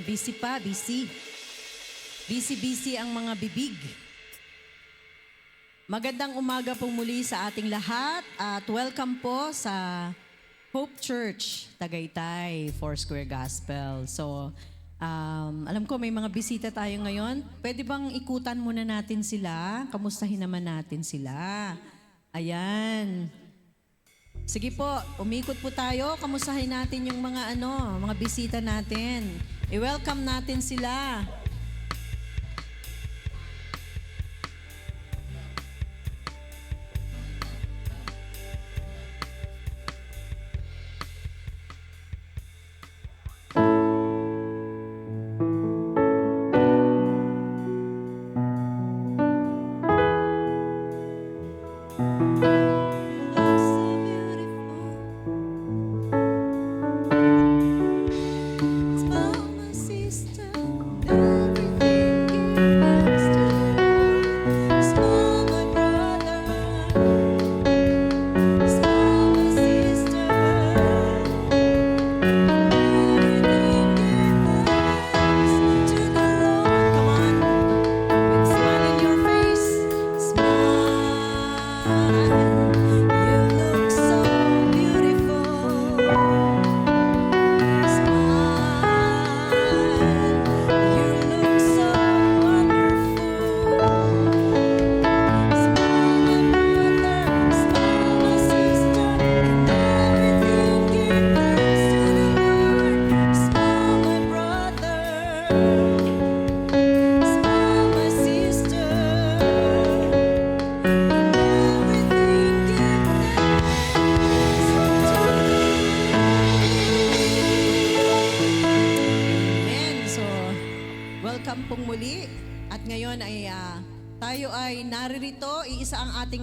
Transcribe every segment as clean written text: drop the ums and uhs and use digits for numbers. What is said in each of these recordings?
busy pa, busy. Busy ang mga bibig. Magandang umaga po muli sa ating lahat at welcome po sa Hope Church, Tagaytay, Foursquare Gospel. So, alam ko may mga bisita tayo ngayon. Pwede bang ikutan muna natin sila? Kamustahin naman natin sila. Ayan. Sige po, umikot po tayo. Kamustahin natin yung mga bisita natin. I-welcome natin sila.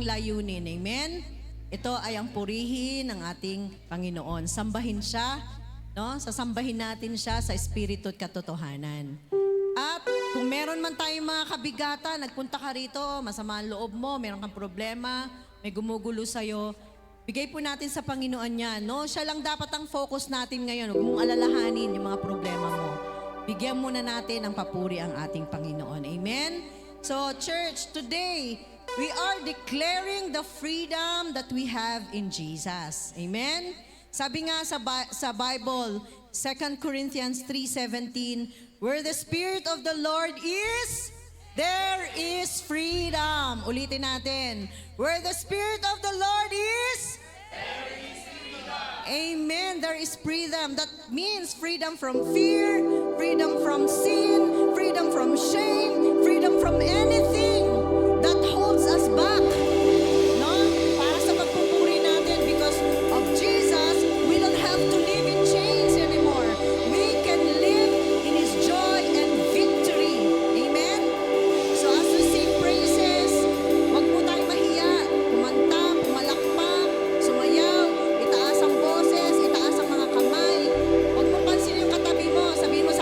Layunin. Amen? Ito ay ang purihin ng ating Panginoon. Sambahin siya, no? Sasambahin natin siya sa espiritu at katotohanan. At kung meron man tayong mga kabigatan, nagpunta ka rito, masama ang loob mo, meron kang problema, may gumugulo sa'yo, bigay po natin sa Panginoon yan, no? Siya lang dapat ang focus natin ngayon. Huwag mong alalahanin yung mga problema mo. Bigyan muna natin ng papuri ang ating Panginoon. Amen? So, church, today, we are declaring the freedom that we have in Jesus. Amen? Sabi nga sa Bible, 2 Corinthians 3:17, where the Spirit of the Lord is, there is freedom. Ulitin natin. Where the Spirit of the Lord is, there is freedom. Amen. There is freedom. That means freedom from fear, freedom from sin, freedom from shame, freedom from anything that holds us back, no? Para sa pagpupuri natin, because of Jesus, we don't have to live in chains anymore. We can live in His joy and victory. Amen? So as we sing praises, wag po tayo mahiya. Kumanta, pumalakpak, sumayaw, itaas ang boses, itaas ang mga kamay. Wag mo pansin yung katabi mo. Sabihin mo sa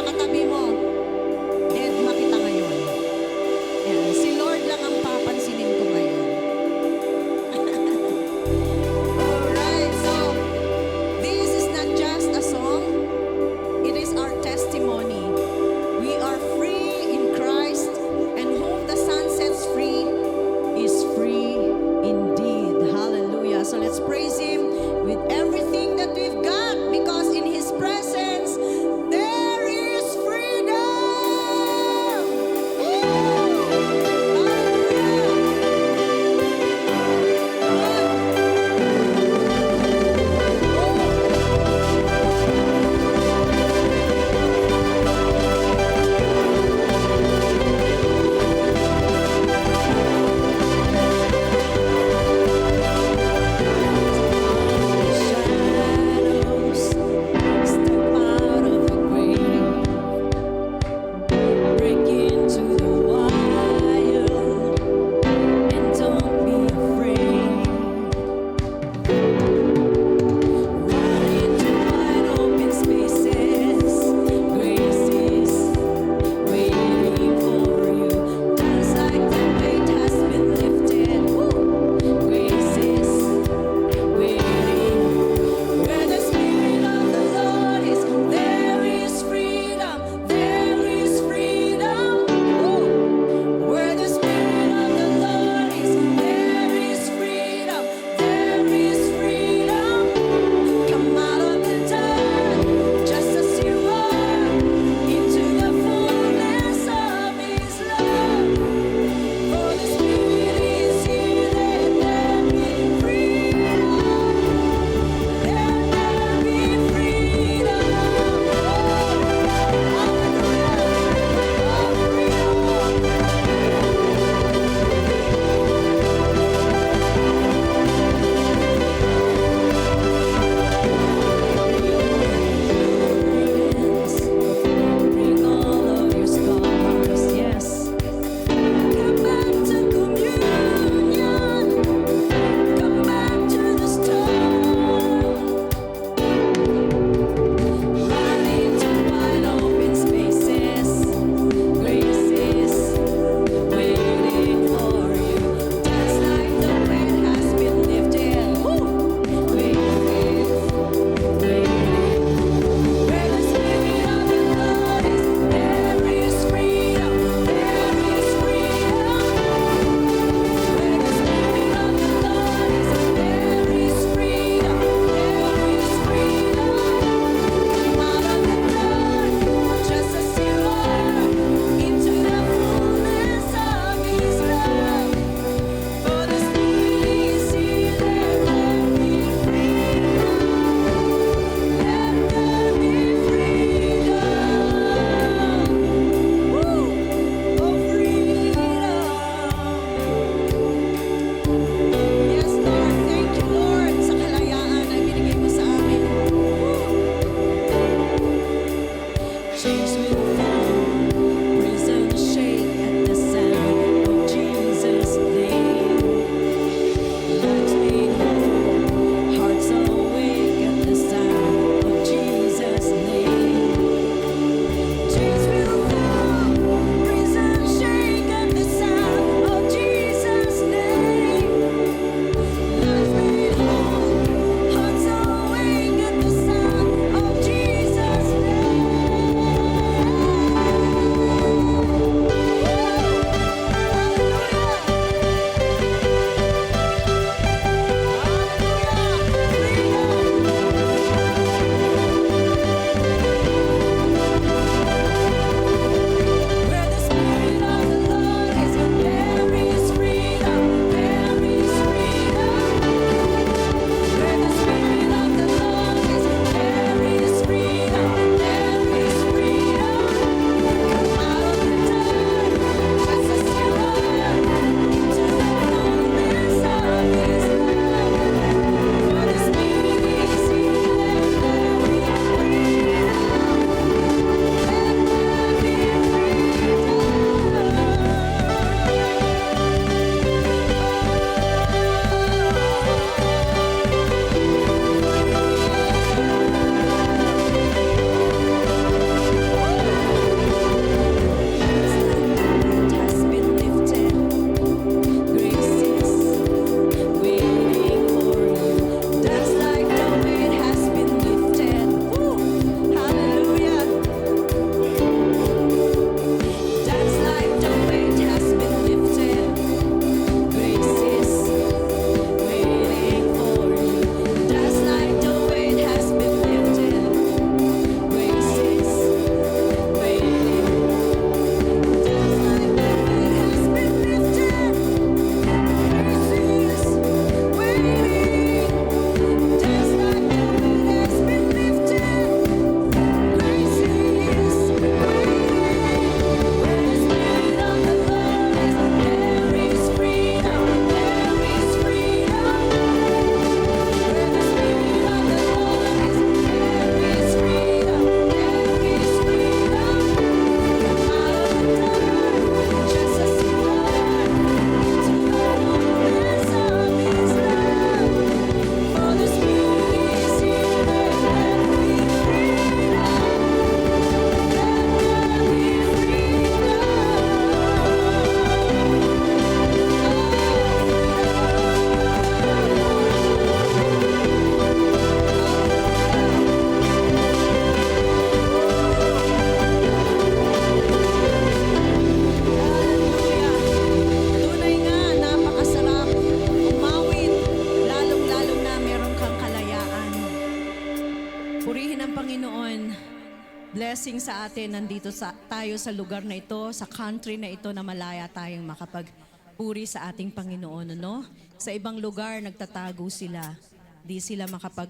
blessing sa atin nandito tayo sa lugar na ito, sa country na ito na malaya tayong makapagpuri sa ating Panginoon. No? Sa ibang lugar, nagtatago sila. Di sila makapag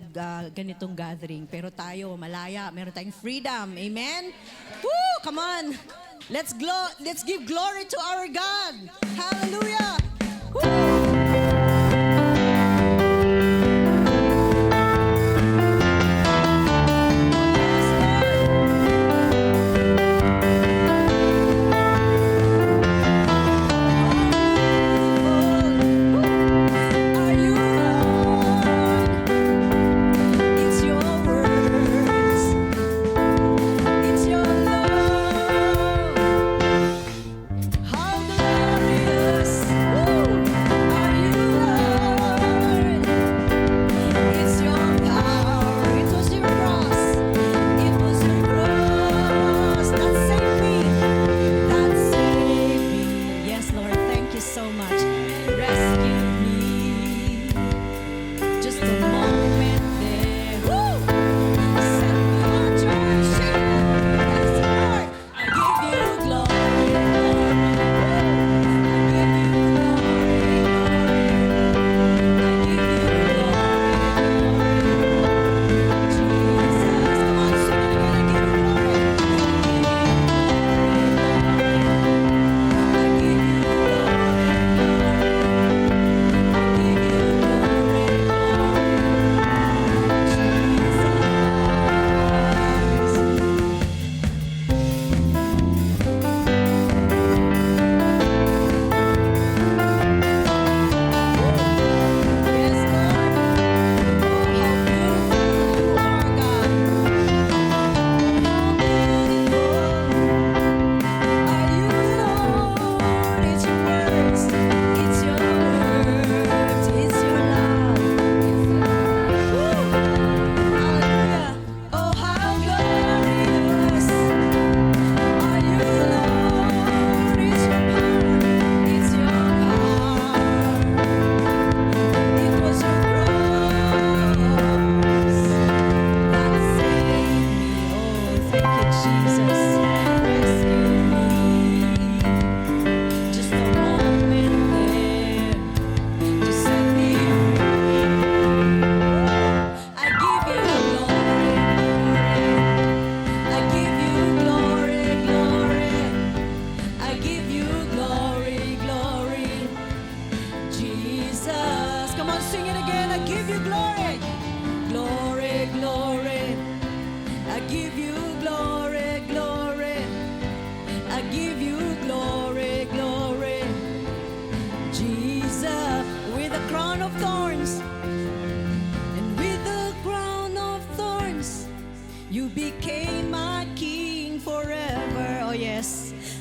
ganitong gathering. Pero tayo, malaya. Meron tayong freedom. Amen? Woo! Come on! Let's give glory to our God. Hallelujah! Woo! How glorious,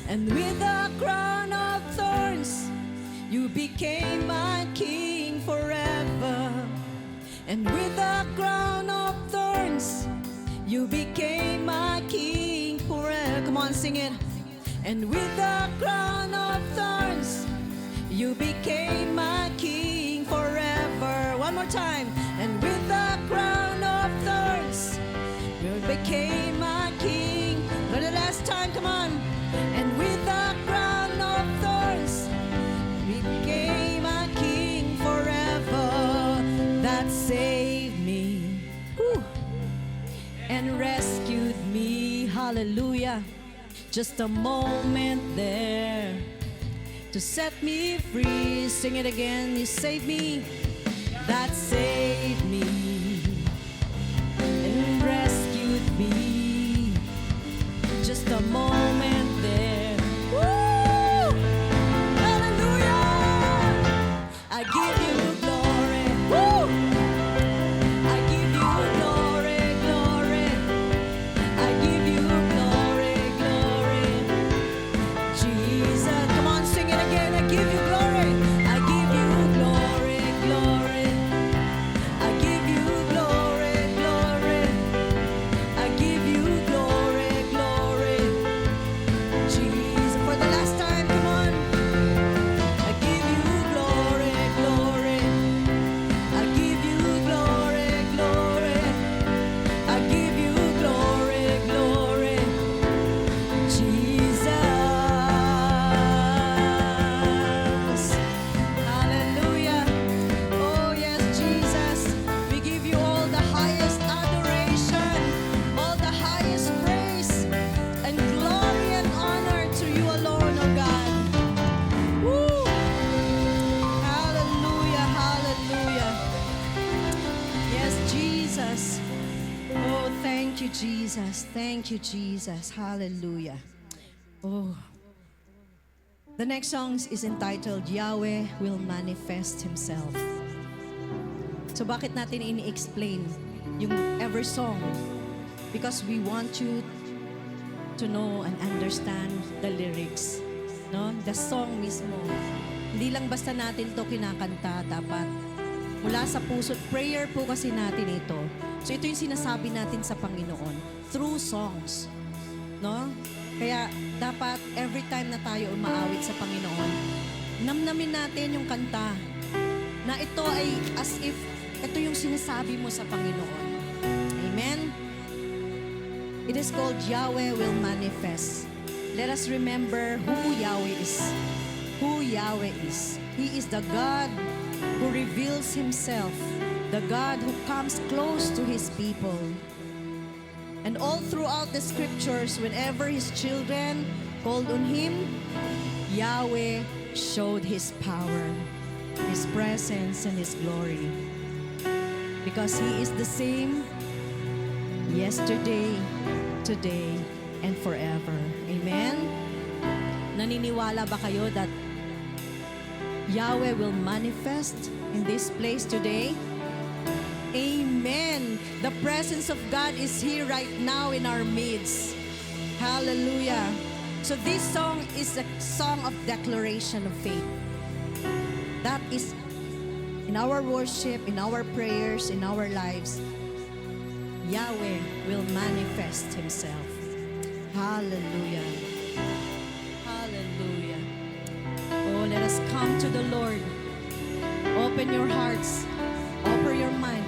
And with a crown of thorns, you became my king forever. And with a crown of thorns, you became my king forever. Come on, sing it. And with a crown of thorns, you became my king forever. One more time. And with a crown of thorns, you became my king. For the last time, come on. And with a crown of thorns, you became my king forever. That saved me. Woo. And rescued me. Hallelujah. Just a moment there to set me free. Sing it again. You saved me. That saved me and rescued me. Just a moment there. Woo! Hallelujah! I give you glory. Woo! I give you glory, glory. I give you glory, glory. Jesus, come on, sing it again. I give you glory. I give you glory, glory. I give you glory, glory. I give you glory, glory. Jesus, for the last time, come on. I give you glory, glory. I give you glory, glory. I give you glory, glory. Jesus. Hallelujah. Oh, yes, Jesus. We give you all the highest adoration, all the highest praise, and glory and honor to you alone, oh God. Woo! Hallelujah, hallelujah. Yes, Jesus. Oh, thank you, Jesus. Thank you, Jesus. Hallelujah. Oh. The next song is entitled, Yahweh Will Manifest Himself. So bakit natin ini-explain yung every song? Because we want you to know and understand the lyrics. No? The song mismo. Hindi lang basta natin to kinakanta, dapat mula sa puso. Prayer po kasi natin ito. So ito yung sinasabi natin sa Panginoon through songs. No? Kaya dapat every time na tayo umaawit sa Panginoon, namnamin natin yung kanta na ito ay as if ito yung sinasabi mo sa Panginoon. Amen? It is called Yahweh Will Manifest. Let us remember who Yahweh is. Who Yahweh is. He is the God who reveals Himself, the God who comes close to His people. And all throughout the scriptures, whenever His children called on Him, Yahweh showed His power, His presence, and His glory. Because He is the same yesterday, today, and forever. Amen? Naniniwala ba kayo that Yahweh will manifest in this place today? Amen. The presence of God is here right now in our midst. Hallelujah. So this song is a song of declaration of faith. That is in our worship, in our prayers, in our lives. Yahweh will manifest Himself. Hallelujah. Hallelujah. Oh, let us come to the Lord. Open your hearts. Open your mind.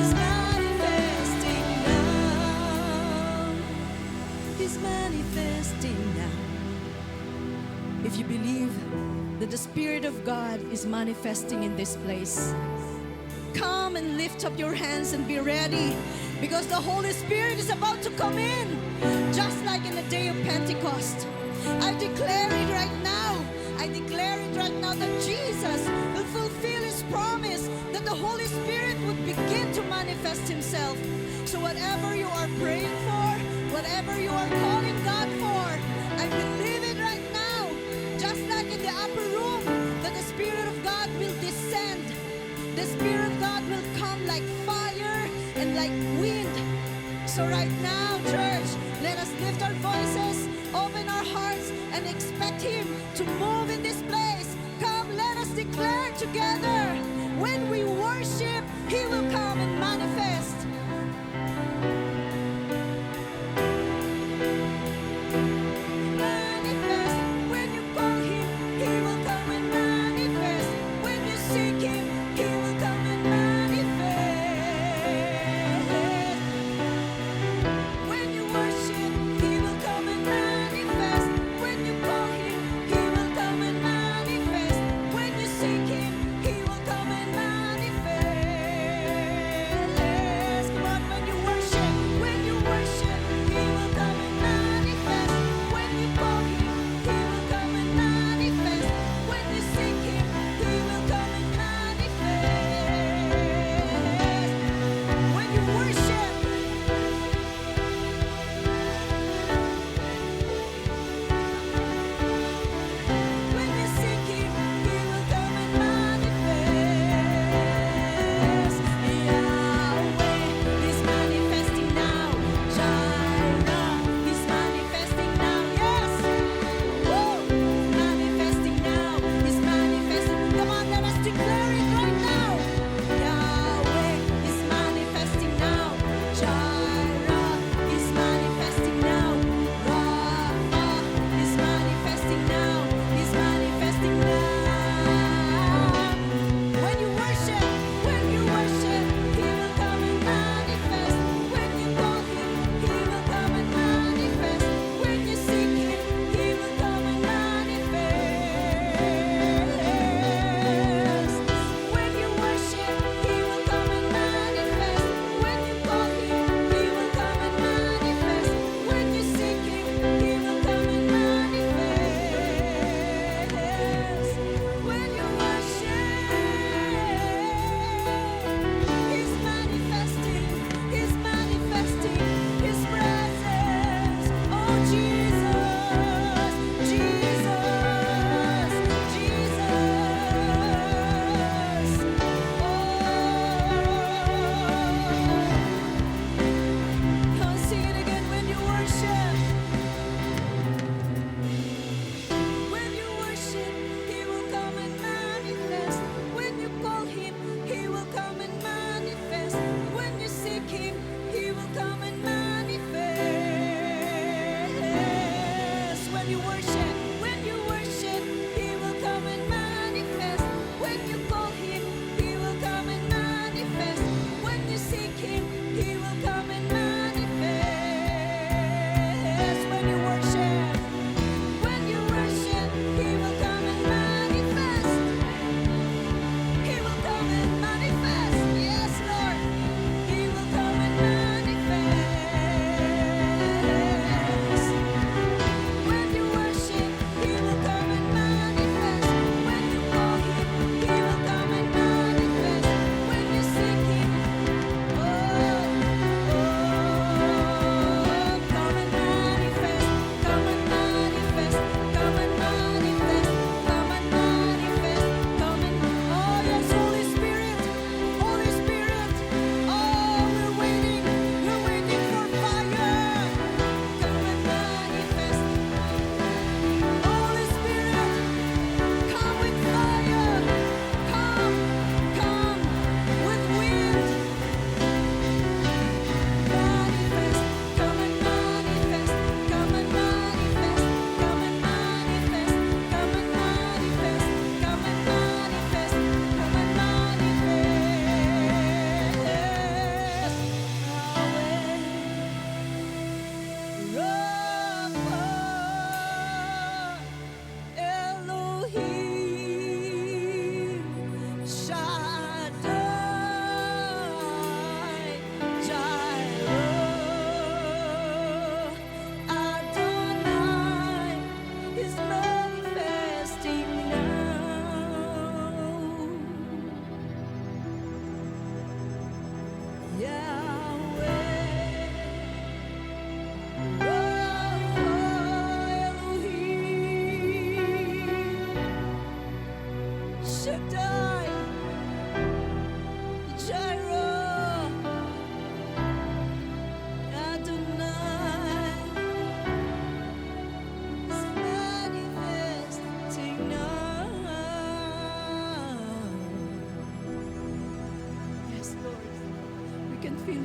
He's manifesting now. He's manifesting now. If you believe that the Spirit of God is manifesting in this place, come and lift up your hands and be ready, because the Holy Spirit is about to come in, just like in the day of Pentecost. I declare it right now. I declare it right now that Jesus will fulfill His promise, that the Holy Spirit would begin to manifest Himself. So whatever you are praying for, whatever you are calling God for, I believe it right now, just like in the upper room, that the Spirit of God will descend. The Spirit of God will come like fire and like wind. So right now, church, let us lift our voices, open our hearts, and expect Him to move in this place. Come, let us declare together. When we worship, He will come and manifest. Manifest. When you call Him, He will come and manifest. When you seek Him, He will come and manifest. When you worship, He will come and manifest. When you call Him, He will come and manifest. When you seek Him, He will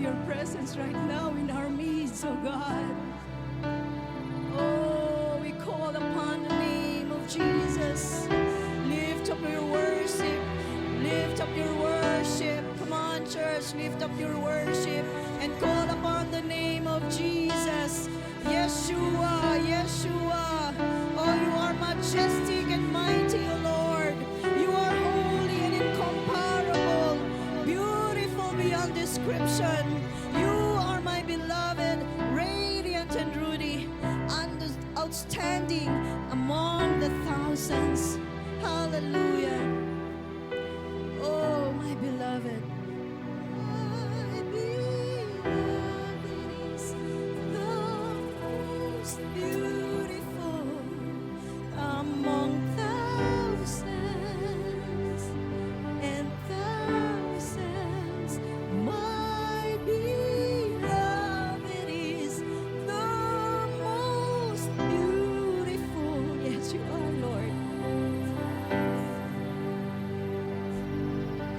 your presence right now in our midst, oh God. Oh, we call upon the name of Jesus. Lift up your worship. Lift up your worship. Come on, church, lift up your worship and call upon the name of Jesus. Yeshua, Yeshua. Oh, you are majestic and mighty, O Lord. You are holy and incomparable, beautiful beyond description. You are my beloved, radiant and ruddy, outstanding among the thousands. Hallelujah. Oh, my beloved. My beloved is the most beautiful among thousands and thousands. My beloved is the most beautiful. Yes, you are, Lord.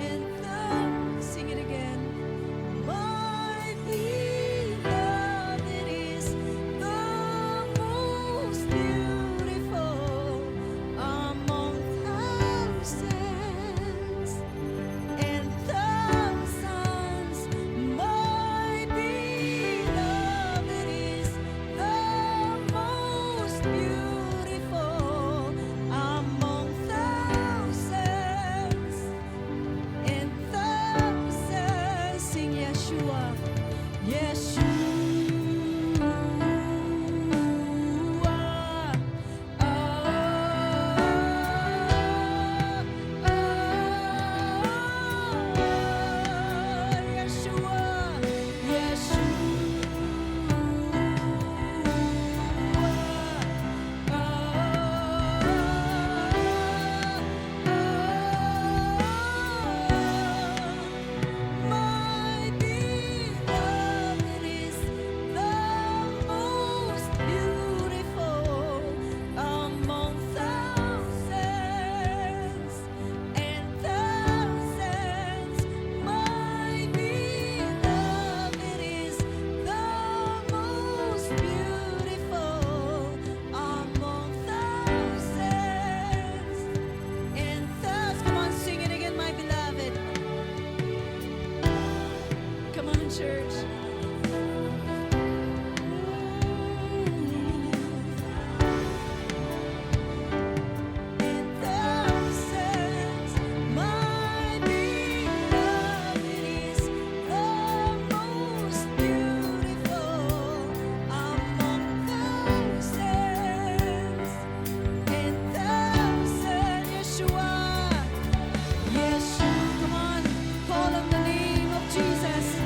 And sing it again. My beloved is the most beautiful among thousands and thousands. My beloved is the most beautiful among thousands and thousands. Sing Yeshua, Yeshua. Yeshua, my beloved is the most beautiful among thousands and thousands. My beloved is the most beautiful among thousands and thousands. Come on, sing it again, my beloved. Come on, church. And thousands, my beloved is the most beautiful among thousands and thousands. Yeshua, Yeshua, come on, call on the name of Jesus.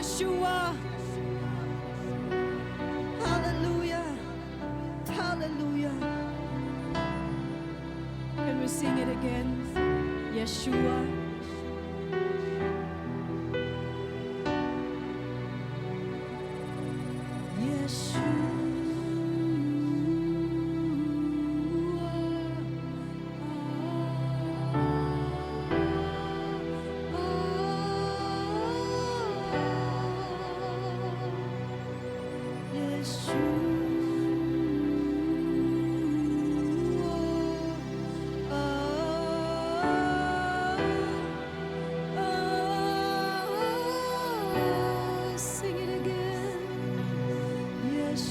Yeshua. Hallelujah. Hallelujah. Can we sing it again? Yeshua. Sing it again. Yes.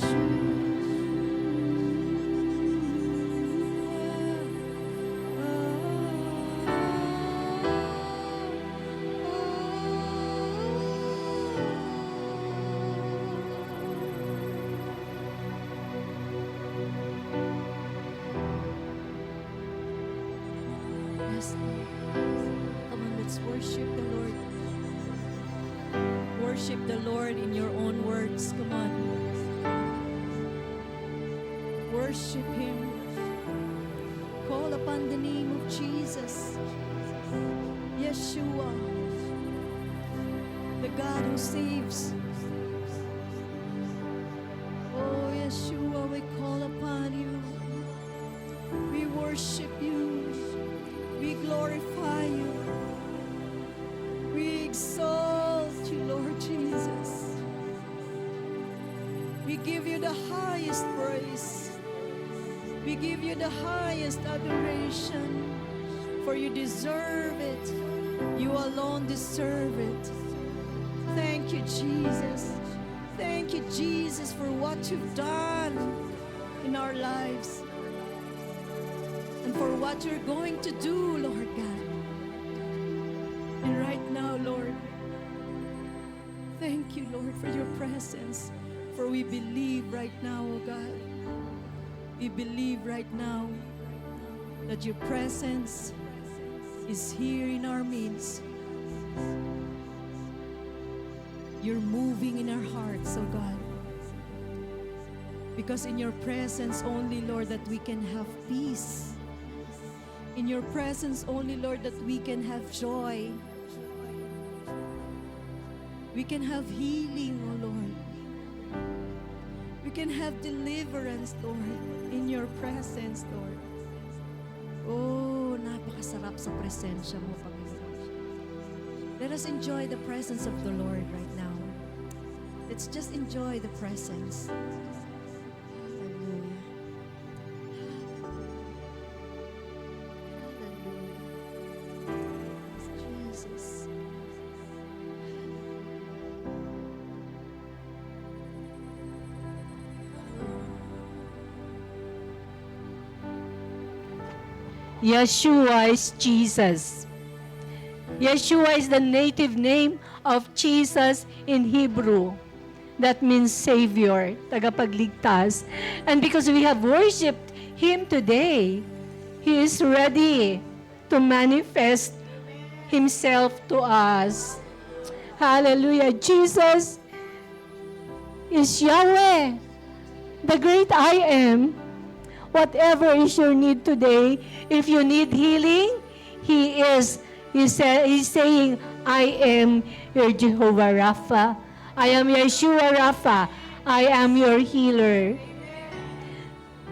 Come on, let's worship the Lord. Worship the Lord in your own words. Come on. Worship Him. Call upon the name of Jesus. Yeshua, the God who saves. Oh, Yeshua, we call upon you. We worship you. We glorify you. We exalt you, Lord Jesus. We give you the highest praise. We give you the highest adoration, for you deserve it. You alone deserve it. Thank you, Jesus. Thank you, Jesus, for what you've done in our lives and for what you're going to do, Lord God. And right now, Lord, thank you, Lord, for your presence. For we believe right now, oh God, we believe right now that your presence is here in our midst. You're moving in our hearts, oh God. Because in your presence only, Lord, that we can have peace. In your presence only, Lord, that we can have joy. We can have healing, oh Lord. We can have deliverance, Lord, in your presence, Lord. Oh, napakasarap sa presensya mo, Panginoon. Let us enjoy the presence of the Lord right now. Let's just enjoy the presence. Hallelujah. Hallelujah. Jesus. Yeshua is Jesus. Yeshua is the native name of Jesus in Hebrew. That means Savior, tagapagligtas. And because we have worshipped Him today, He is ready to manifest Himself to us. Hallelujah. Jesus is Yahweh, the great I am. Whatever is your need today, if you need healing, He's saying, I am your Jehovah Rapha. I am Yeshua Rapha. I am your healer.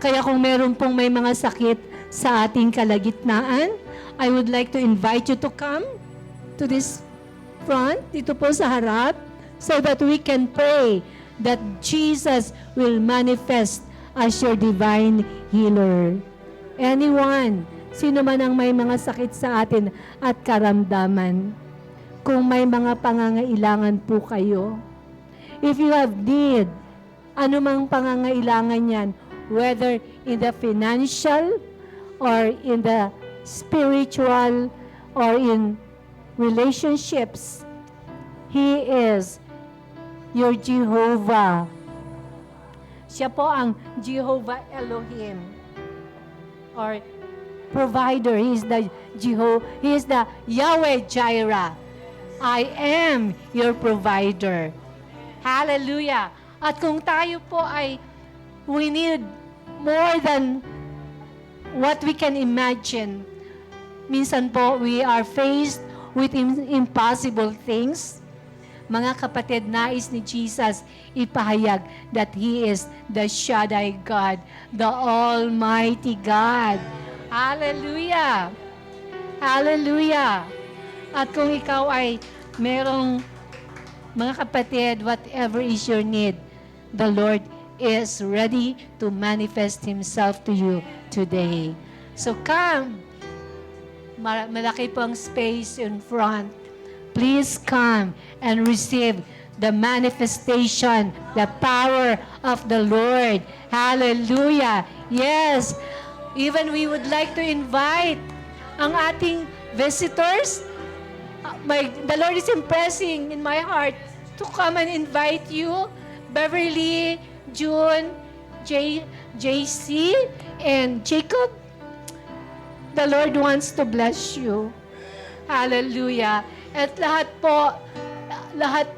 Kaya kung meron pong may mga sakit sa ating kalagitnaan, I would like to invite you to come to this front, dito po sa harap, so that we can pray that Jesus will manifest as your divine healer. Anyone, sino man ang may mga sakit sa atin at karamdaman, kung may mga pangangailangan po kayo, if you have need, anumang pangangailangan yan, whether in the financial or in the spiritual or in relationships, He is your Jehovah. Siya po ang Jehovah Elohim or provider. He is the Yahweh Jireh. I am your provider. Hallelujah. At kung tayo po we need more than what we can imagine. Minsan po, we are faced with impossible things. Mga kapatid, nais ni Jesus ipahayag that He is the Shaddai God, the Almighty God. Hallelujah! Hallelujah! At kung ikaw ay merong, mga kapatid, whatever is your need, the Lord is ready to manifest Himself to you today. So come. Malaki pong space in front. Please come and receive the manifestation, the power of the Lord. Hallelujah. Yes. Even we would like to invite ang ating visitors. The Lord is impressing in my heart to come and invite you, Beverly, June, JC, and Jacob. The Lord wants to bless you. Hallelujah. At lahat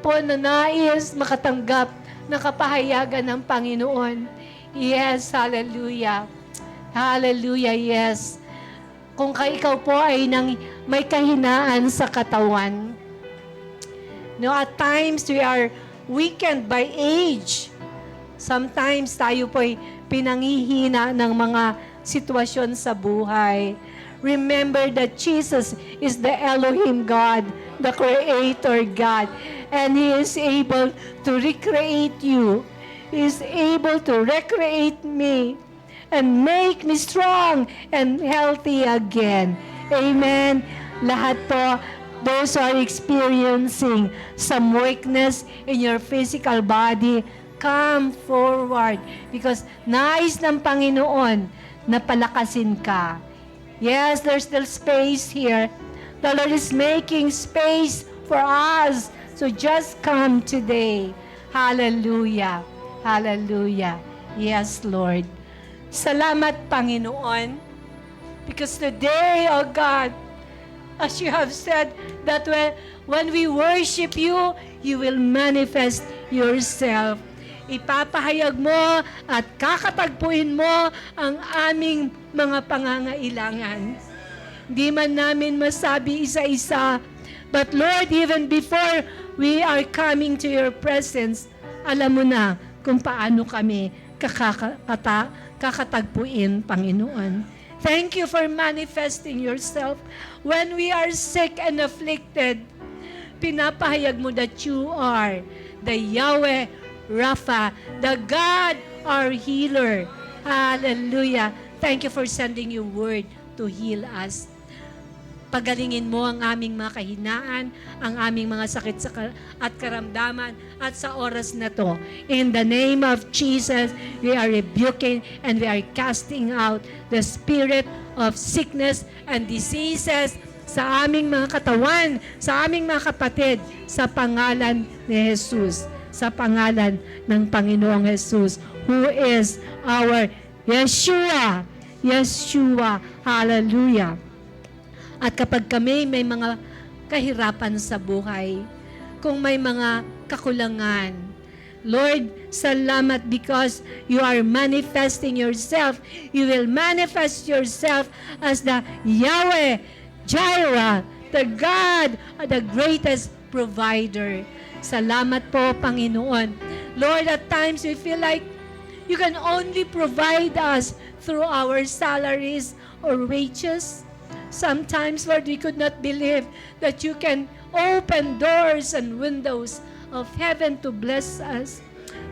po na nais makatanggap ng kapahayagan ng Panginoon. Yes, hallelujah. Hallelujah, yes. Kung ikaw po ay may kahinaan sa katawan, no, at times we are weakened by age. Sometimes tayo po ay pinangihina ng mga sitwasyon sa buhay. Remember that Jesus is the Elohim God, the Creator God, and He is able to recreate you. He is able to recreate me and make me strong and healthy again. Amen. Lahat po, those who are experiencing some weakness in your physical body, come forward because nais ng Panginoon na palakasin ka. Yes, there's still space here. The Lord is making space for us. So just come today. Hallelujah. Hallelujah. Yes, Lord. Salamat, Panginoon. Because today, oh God, as you have said, that when we worship you, you will manifest yourself. Ipapahayag mo at kakatagpuin mo ang aming mga pangangailangan. Di man namin masabi isa-isa, but Lord, even before we are coming to your presence, alam mo na kung paano kami kakatagpuin, Panginoon. Thank you for manifesting yourself. When we are sick and afflicted, pinapahayag mo that you are the Yahweh Rapha, the God, our healer. Hallelujah. Thank you for sending your word to heal us. Pagalingin mo ang aming mga kahinaan, ang aming mga sakit at karamdaman at sa oras na to. In the name of Jesus, we are rebuking and we are casting out the spirit of sickness and diseases sa aming mga katawan, sa aming mga kapatid, sa pangalan ni Jesus. Sa pangalan ng Panginoong Jesus, who is our Yeshua. Yeshua. Hallelujah. At kapag kami may mga kahirapan sa buhay, kung may mga kakulangan, Lord, salamat because you are manifesting yourself. You will manifest yourself as the Yahweh, Jireh, the God, the greatest provider. Salamat po, Panginoon. Lord, at times we feel like you can only provide us through our salaries or wages. Sometimes, Lord, we could not believe that you can open doors and windows of heaven to bless us.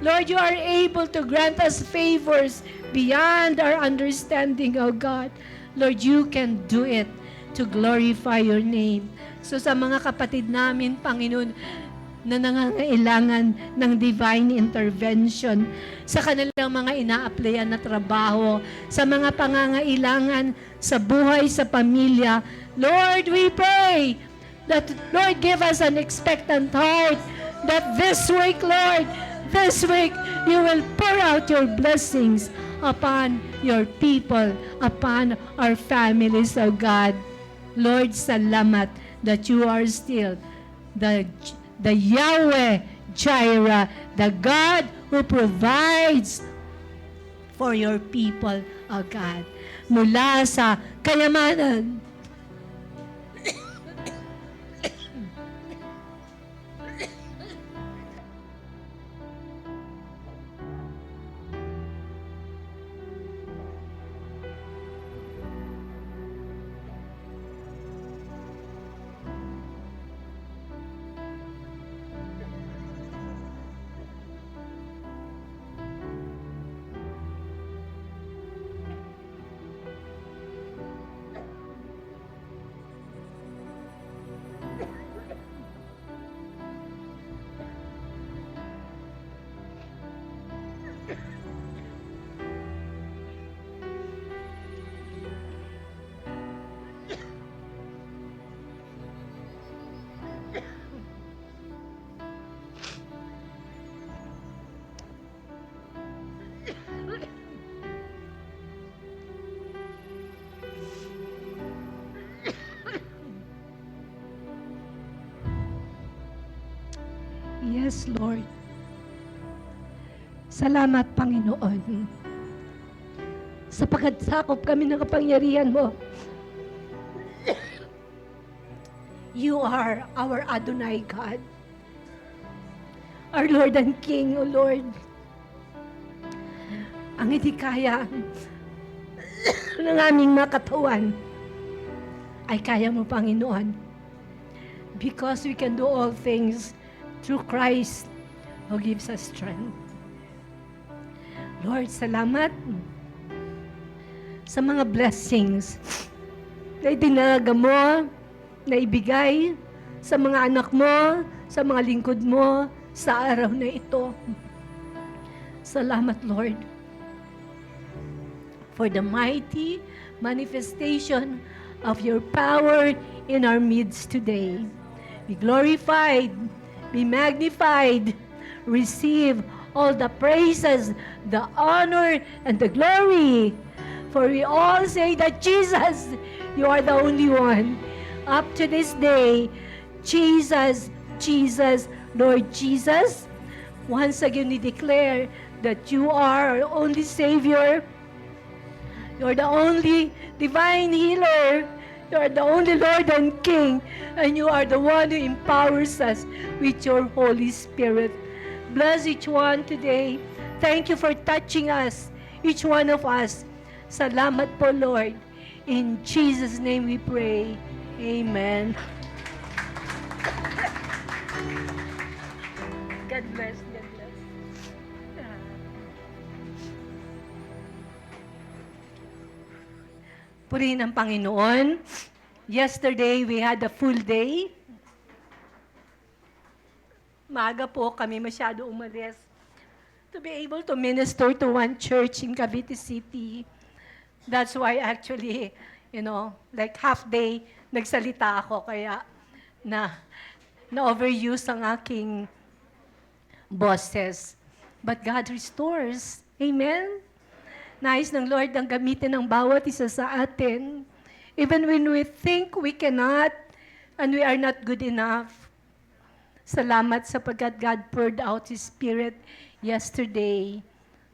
Lord, you are able to grant us favors beyond our understanding, oh God. Lord, you can do it to glorify your name. So sa mga kapatid namin, Panginoon, na nangangailangan ng divine intervention sa kanilang mga ina-applyan na trabaho, sa mga pangangailangan sa buhay, sa pamilya. Lord, we pray that, Lord, give us an expectant heart that this week, Lord, this week, you will pour out your blessings upon your people, upon our families, O God. Lord, salamat that you are still the Yahweh Jireh, the God who provides for your people, O God. Mula sa kayamanan, yes, Lord. Salamat, Panginoon. Sapagkat sakop kami ng kapangyarihan mo. You are our Adonai God. Our Lord and King, O Lord. Ang hindi kaya ng aming mga katawan ay kaya mo, Panginoon. Because we can do all things through Christ who gives us strength. Lord, salamat sa mga blessings na itinaga mo, na ibigay sa mga anak mo, sa mga lingkod mo, sa araw na ito. Salamat, Lord, for the mighty manifestation of your power in our midst today. Be glorified, be magnified, receive all the praises, the honor, and the glory. For we all say that Jesus, you are the only one. Up to this day, Jesus, Jesus, Lord Jesus, once again we declare that you are our only Savior. You are the only divine healer. You are the only Lord and King. And you are the one who empowers us with your Holy Spirit. Bless each one today. Thank you for touching us, each one of us. Salamat po, Lord. In Jesus' name we pray. Amen. God bless. God bless. Purihin ang Panginoon. Yesterday, we had a full day. Maaga po kami masyado umalis to be able to minister to one church in Cavite City. That's why actually, like half day, nagsalita ako kaya na-overuse ang aking bosses. But God restores. Amen? Nais ng Lord ang gamitin ng bawat isa sa atin. Even when we think we cannot and we are not good enough. Salamat sapagkat God poured out His Spirit yesterday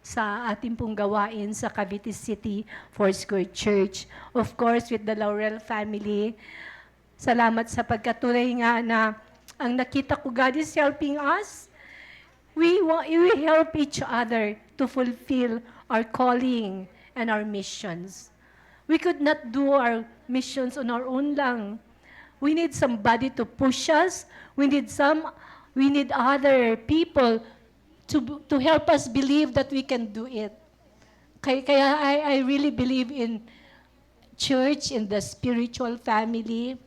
sa ating pong gawain sa Cavite City Foursquare Church. Of course, with the Laurel family. Salamat sapagkat tunay nga na ang nakita ko, God is helping us. We help each other to fulfill our calling and our missions. We could not do our missions on our own lang. We need somebody to push us. We need other people to help us believe that we can do it. Kaya I really believe in church, in the spiritual family.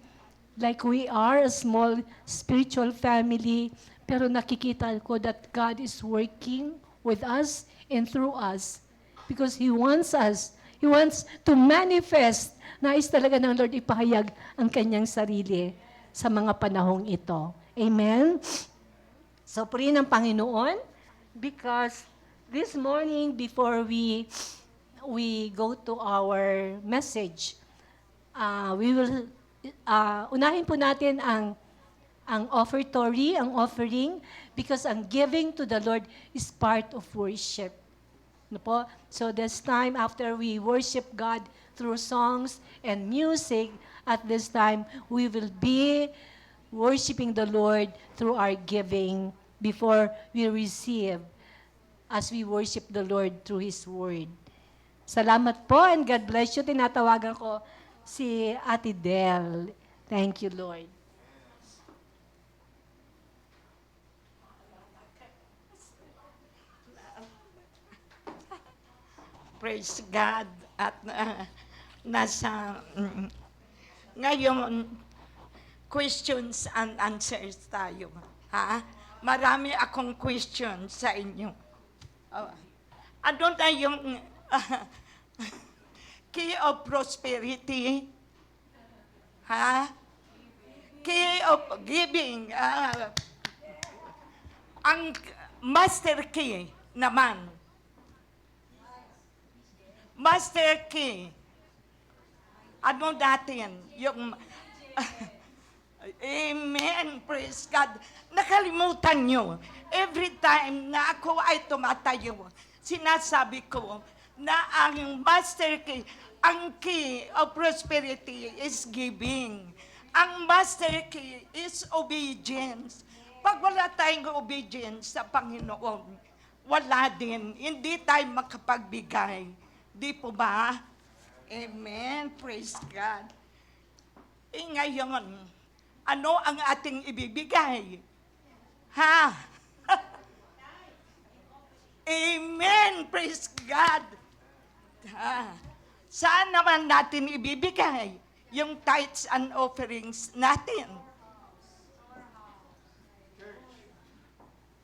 Like we are a small spiritual family, pero nakikita ko that God is working with us and through us. Because He wants us. He wants to manifest. Nais talaga ng Lord ipahayag ang kanyang sarili sa mga panahong ito. Amen? So, purihin ang Panginoon because this morning before we go to our message, we will unahin po natin ang ang offertory, ang offering, because ang giving to the Lord is part of worship. Ano po? So this time, after we worship God through songs and music, at this time, we will be worshiping the Lord through our giving before we receive as we worship the Lord through His Word. Salamat po and God bless you. Tinatawagan ko si Ate Del. Thank you, Lord. Praise God. At nasa ngayon, questions and answers tayo. Ha? Marami akong questions sa inyo. Ano na yung key of prosperity? Ha? Key of giving. Ang master key naman. Master key. Ano natin? Yung Amen. Praise God. Nakalimutan nyo. Every time na ako ay tumatayo, sinasabi ko na ang master key, ang key of prosperity is giving. Ang master key is obedience. Pag wala tayong obedience sa Panginoon, wala din. Hindi tayo makapagbigay. Di po ba? Amen. Praise God. Ngayon, ano ang ating ibibigay? Ha? Amen. Praise God. Ha? Saan naman natin ibibigay yung tithes and offerings natin?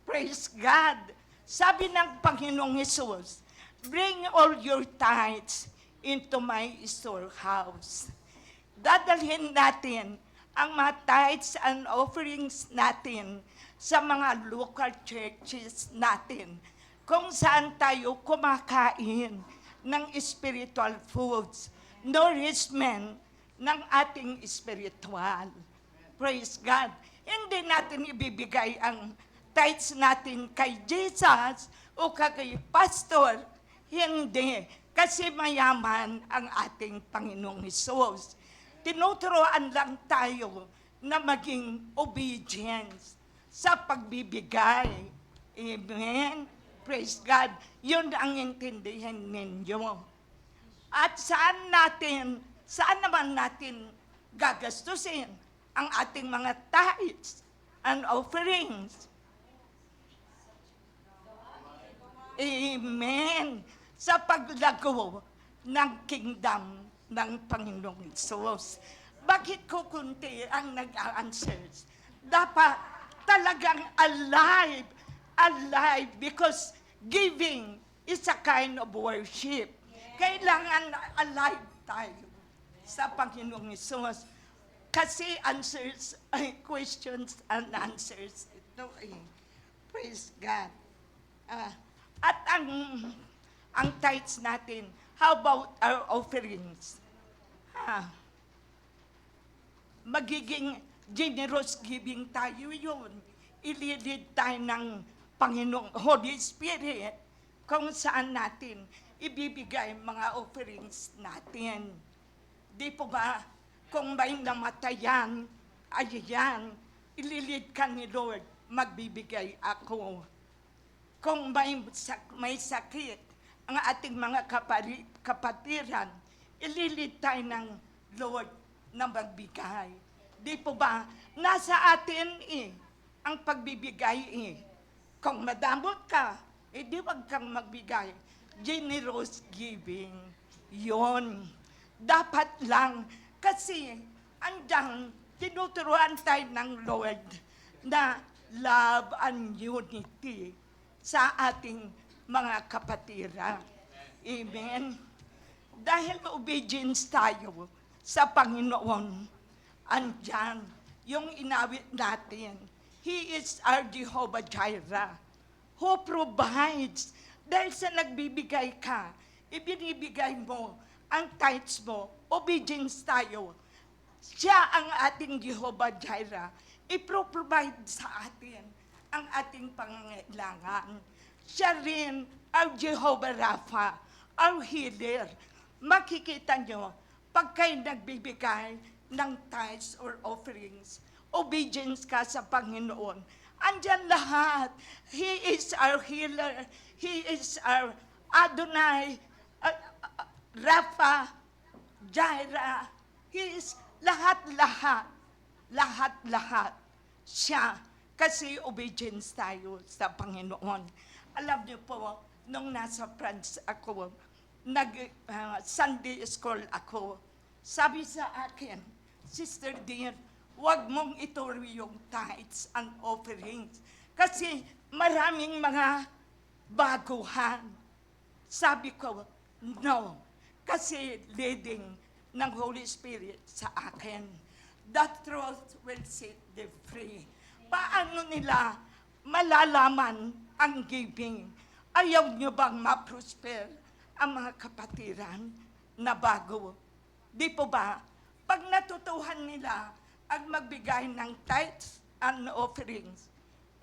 Praise God. Sabi ng Panginoong Hesus, bring all your tithes into my storehouse. Dadalhin natin ang mga tithes and offerings natin sa mga local churches natin kung saan tayo kumakain ng spiritual foods, nourishment ng ating spiritual. Praise God. Hindi natin ibibigay ang tithes natin kay Jesus o kay pastor. Hindi. Kasi mayaman ang ating Panginoong Hesus. Tinuturoan lang tayo na maging obedience sa pagbibigay. Amen? Praise God. Yun ang intindihan ninyo. At saan naman natin gagastusin ang ating mga tithes and offerings? Amen. Sa paglago ng kingdom ng Panginoong Hesus. Bakit ko kunti ang nag-answers? Dapat talagang alive because giving is a kind of worship. Kailangan alive tayo sa Panginoong Hesus. Kasi questions and answers. Ito praise God. At ang tithes natin, how about our offerings? Magiging generous giving tayo yun. Ililid tayo ng Panginoong Holy Spirit kung saan natin ibibigay mga offerings natin. Di po ba, kung may namatayan, ayan, ililid ka ni Lord, magbibigay ako. Kung may sakit, ang ating mga kapatiran, ililid tayo ng Lord na magbigay. Di po ba? Nasa atin ang pagbibigay Kung madamot ka, di wag kang magbigay. Generous giving. Yon. Dapat lang. Kasi, andyan, tinuturuan tayo ng Lord na love and unity sa ating mga kapatira. Amen? Dahil obedience tayo sa Panginoon, andyan yung inawit natin. He is our Jehovah Jireh, who provides. Dahil sa nagbibigay ka, ibinibigay mo ang tithes mo, obedience tayo Siya ang ating Jehovah Jireh. I-provide sa atin ang ating pangangailangan. Siya rin ang Jehovah Rapha, our healer. Makikita nyo, pag kayo nagbibigay ng tithes or offerings, obedience ka sa Panginoon, andyan lahat. He is our healer. He is our Adonai, Rapha, Jireh. He is lahat-lahat. Lahat-lahat. Siya. Kasi obedience tayo sa Panginoon. Alam niyo po, nung nasa France ako, Sunday school ako, sabi sa akin, Sister Dear, huwag mong ituri yung tithes and offerings. Kasi maraming mga baguhan. Sabi ko, no. Kasi leading ng Holy Spirit sa akin. That truth will set them free. Paano nila malalaman ang giving? Ayaw nyo bang ma-prosper ang mga kapatiran na bago? Di po ba? Pag natutuhan nila ang magbigay ng tithes and offerings,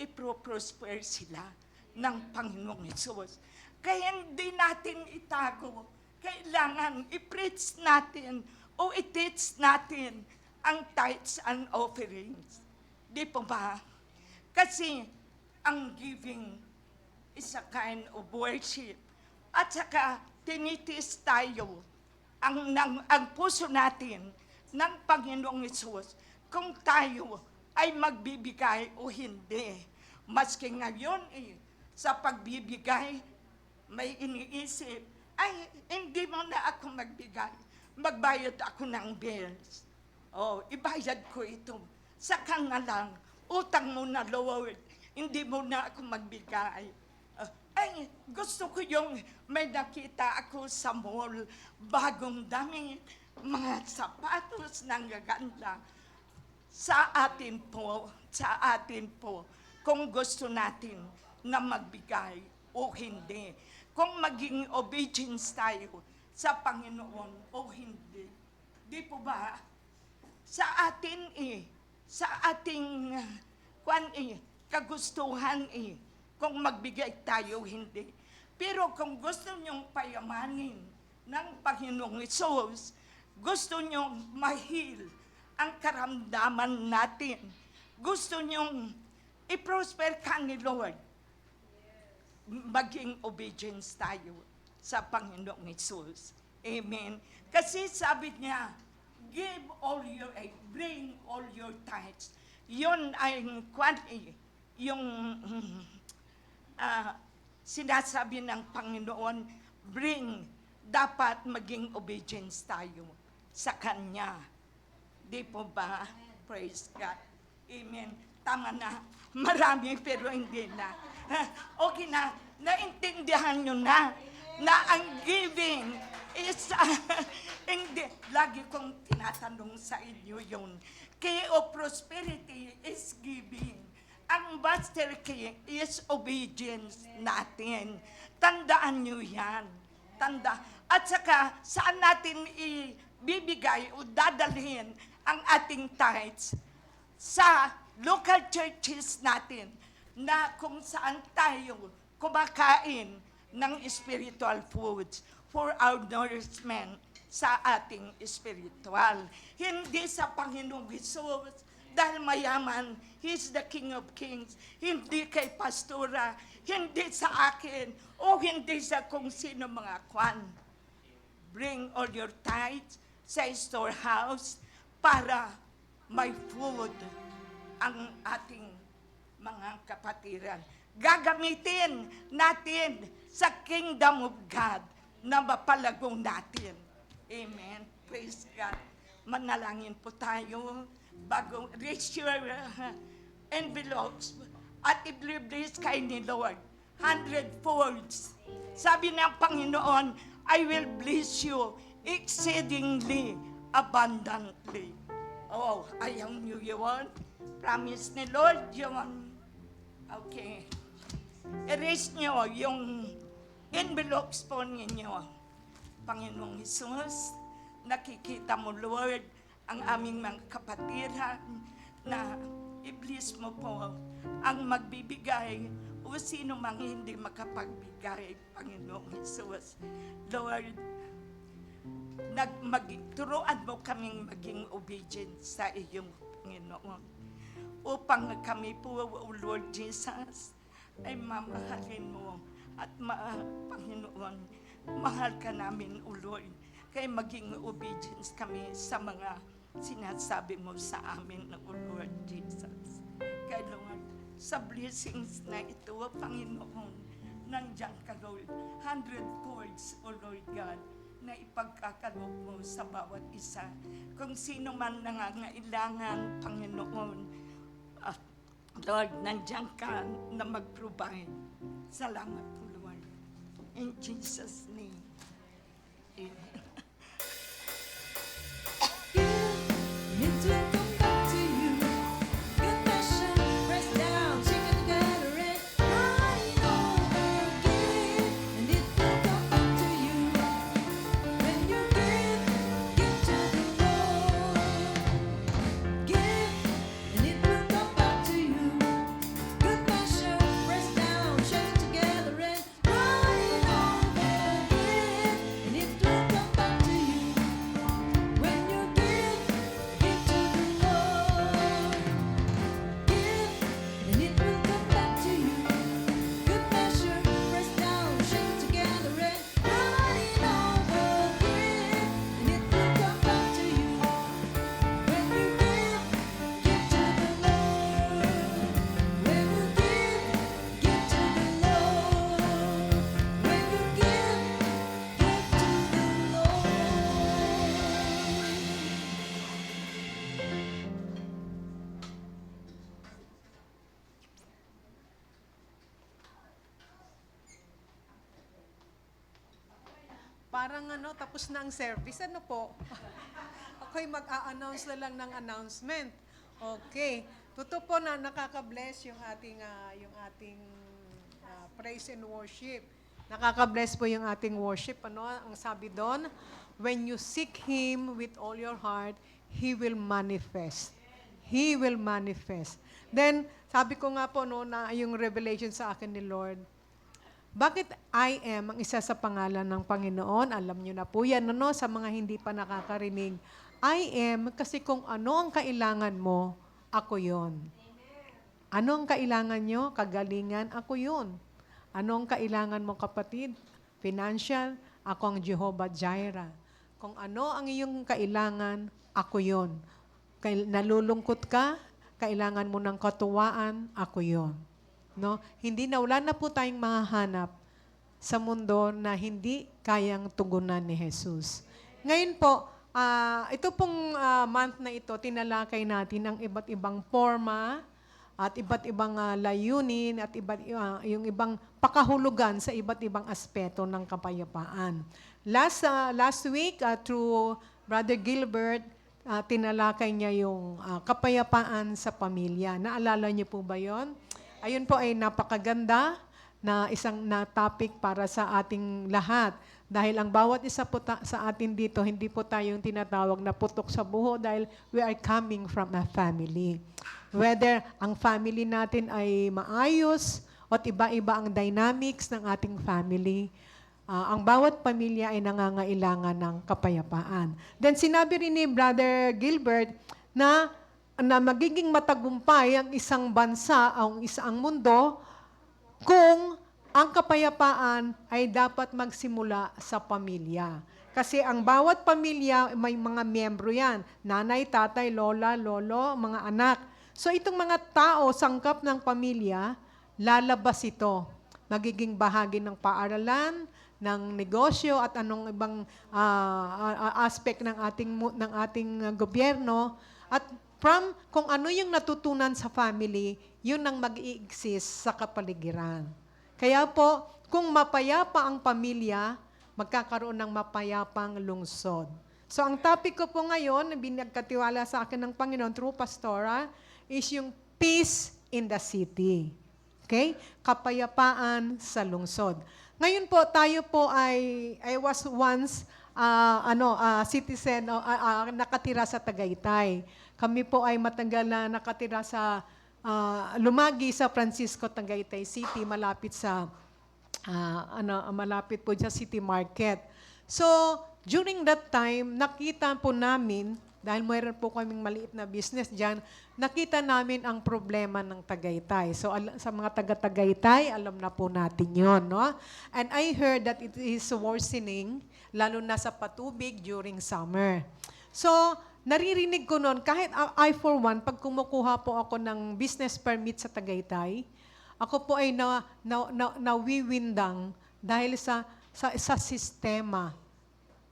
ipro-prosper sila ng Panginoong Hesus. Kaya hindi natin itago. Kailangan i-preach natin o i-teach natin ang tithes and offerings. Di po ba? Kasi ang giving is a kind of worship. At saka tinitis tayo ang puso natin ng Panginoong Hesus kung tayo ay magbibigay o hindi. Maski ngayon sa pagbibigay, may iniisip, ay, hindi mo na ako magbigay. Magbayad ako ng bills. Oh, ibayad ko ito. Saka nga lang, utang mo na, Lord. Hindi mo na ako magbigay. Ay, gusto ko yung may nakita ako sa mall, bagong damit, mga sapatos ng gaganda. Sa atin po, kung gusto natin na magbigay o hindi. Kung maging obedience tayo sa Panginoon o hindi. Di po ba? Sa atin sa ating kagustuhan kung magbigay tayo hindi. Pero kung gusto nyong payamanin ng Panginoong Hesus, gusto nyong mahil ang karamdaman natin, gusto nyong i-prosper ka ni Lord, maging obedience tayo sa Panginoong Hesus. Amen. Kasi sabi niya, give all your, bring all your tithes. Yun ay yung sinasabi ng Panginoon, bring, dapat maging obedience tayo sa Kanya. Di po ba? Praise God. Amen. Tama na. Marami pero hindi na. Okay na. Naintindihan nyo na ang giving is, hindi. Lagi kong tinatanong sa inyo yun. Key of prosperity is giving. Ang master key is obedience natin. Tandaan nyo yan. At saka, saan natin ibibigay o dadalhin ang ating tithes? Sa local churches natin na kung saan tayo kumakain ng spiritual foods for our nourishment sa ating spiritual. Hindi sa Panginoong Hesus, dahil mayaman, He's the King of Kings. Hindi kay pastora, hindi sa akin, o hindi sa kung sino mga kwan. Bring all your tithes sa storehouse para may food ang ating mga kapatiran. Gagamitin natin sa kingdom of God na mapalago natin. Amen. Praise God. Manalangin po tayo bago reach your envelopes at i-bless kay ni Lord 100-folds. Sabi ng Panginoon, I will bless you exceedingly abundantly. Oh, ayaw niyo yun? Promise ni Lord yun. Okay. Erase nyo yung envelopes po ninyo. Panginoong Hesus, nakikita mo, Lord, ang aming mga kapatiran na iblis mo po ang magbibigay o sino mang hindi makapagbigay, Panginoong Jesus. Lord, turuan mo kaming maging obedient sa iyong Panginoon. Upang kami po, O Lord Jesus, ay mamahalin mo at Panginoon, mahal ka namin, O Lord. Kaya maging obedience kami sa mga sinasabi mo sa amin, O Lord Jesus. Kaya Lord, sa blessings na ito, Panginoon, nandiyan ka, Lord, 100 folds, O Lord God, na ipagkakaloob mo sa bawat isa. Kung sino man nangangailangan, Panginoon, Lord, nandiyan ka na mag-provide. Salamat po, Lord. In Jesus' name. Amen. It will come back to you. Good measure, press down, shake it together and running over again. And it will come back to you. When you give to the Lord. Give, and it will come back to you. Good measure, press down, shake it together and running over again. And it will come back to you. When you give to the Lord. Give, and it will come back to you. Good measure, press down, shake it together and running over again. And it will come back to you. When you give to the Lord. When you give to the Lord. When you give to the Lord. Parang tapos na ang service. Ano po? Ako'y mag-a-announce na lang ng announcement. Okay. Totoo po na nakaka-bless yung ating praise and worship. Nakaka-bless po yung ating worship. Ano ang sabi doon? When you seek Him with all your heart, He will manifest. He will manifest. Then, sabi ko nga po na yung revelation sa akin ni Lord, bakit I am ang isa sa pangalan ng Panginoon? Alam niyo na po yan, sa mga hindi pa nakakarinig. I am kasi kung ano ang kailangan mo, ako yon. Ano ang kailangan nyo? Kagalingan, ako yon. Ano ang kailangan mo, kapatid? Financial, ako ang Jehovah Jireh. Kung ano ang iyong kailangan, ako yon. Nalulungkot ka, kailangan mo ng katuwaan, ako yon. No? Hindi na, wala na po tayong mahahanap sa mundo na hindi kayang tugunan ni Jesus. Ngayon po, ito pong month na ito, tinalakay natin ang iba't ibang forma at iba't ibang layunin at yung ibang pakahulugan sa iba't ibang aspeto ng kapayapaan. Last week, through Brother Gilbert, tinalakay niya yung kapayapaan sa pamilya. Naalala niyo po ba yon? Ayun po ay napakaganda na isang topic para sa ating lahat. Dahil ang bawat isa po sa atin dito, hindi po tayong tinatawag na putok sa buho dahil we are coming from a family. Whether ang family natin ay maayos o iba-iba ang dynamics ng ating family, ang bawat pamilya ay nangangailangan ng kapayapaan. Then sinabi rin ni Brother Gilbert na magiging matagumpay ang isang bansa, ang isang mundo, kung ang kapayapaan ay dapat magsimula sa pamilya. Kasi ang bawat pamilya, may mga miyembro yan. Nanay, tatay, lola, lolo, mga anak. So itong mga tao, sangkap ng pamilya, lalabas ito. Magiging bahagi ng paaralan, ng negosyo, at anong ibang aspect ng ating gobyerno. At from kung ano yung natutunan sa family, yun ang mag-i-exist sa kapaligiran. Kaya po, kung mapayapa ang pamilya, magkakaroon ng mapayapang lungsod. So ang topic ko po ngayon, binagkatiwala sa akin ng Panginoon through Pastora, is yung peace in the city. Okay? Kapayapaan sa lungsod. Ngayon po, tayo po I was once citizen nakatira sa Tagaytay. Kami po ay matagal na nakatira sa Lumagi sa Francisco, Tagaytay City, malapit sa malapit po sa City Market. So, during that time, nakita po namin, dahil mayroon po kaming maliit na business dyan, nakita namin ang problema ng Tagaytay. So, sa mga taga-Tagaytay, alam na po natin yon, no? And I heard that it is worsening, lalo na sa patubig during summer. So, naririnig ko noon, kahit I for one, pag kumukuha po ako ng business permit sa Tagaytay, ako po ay nawiwindang dahil sa sistema.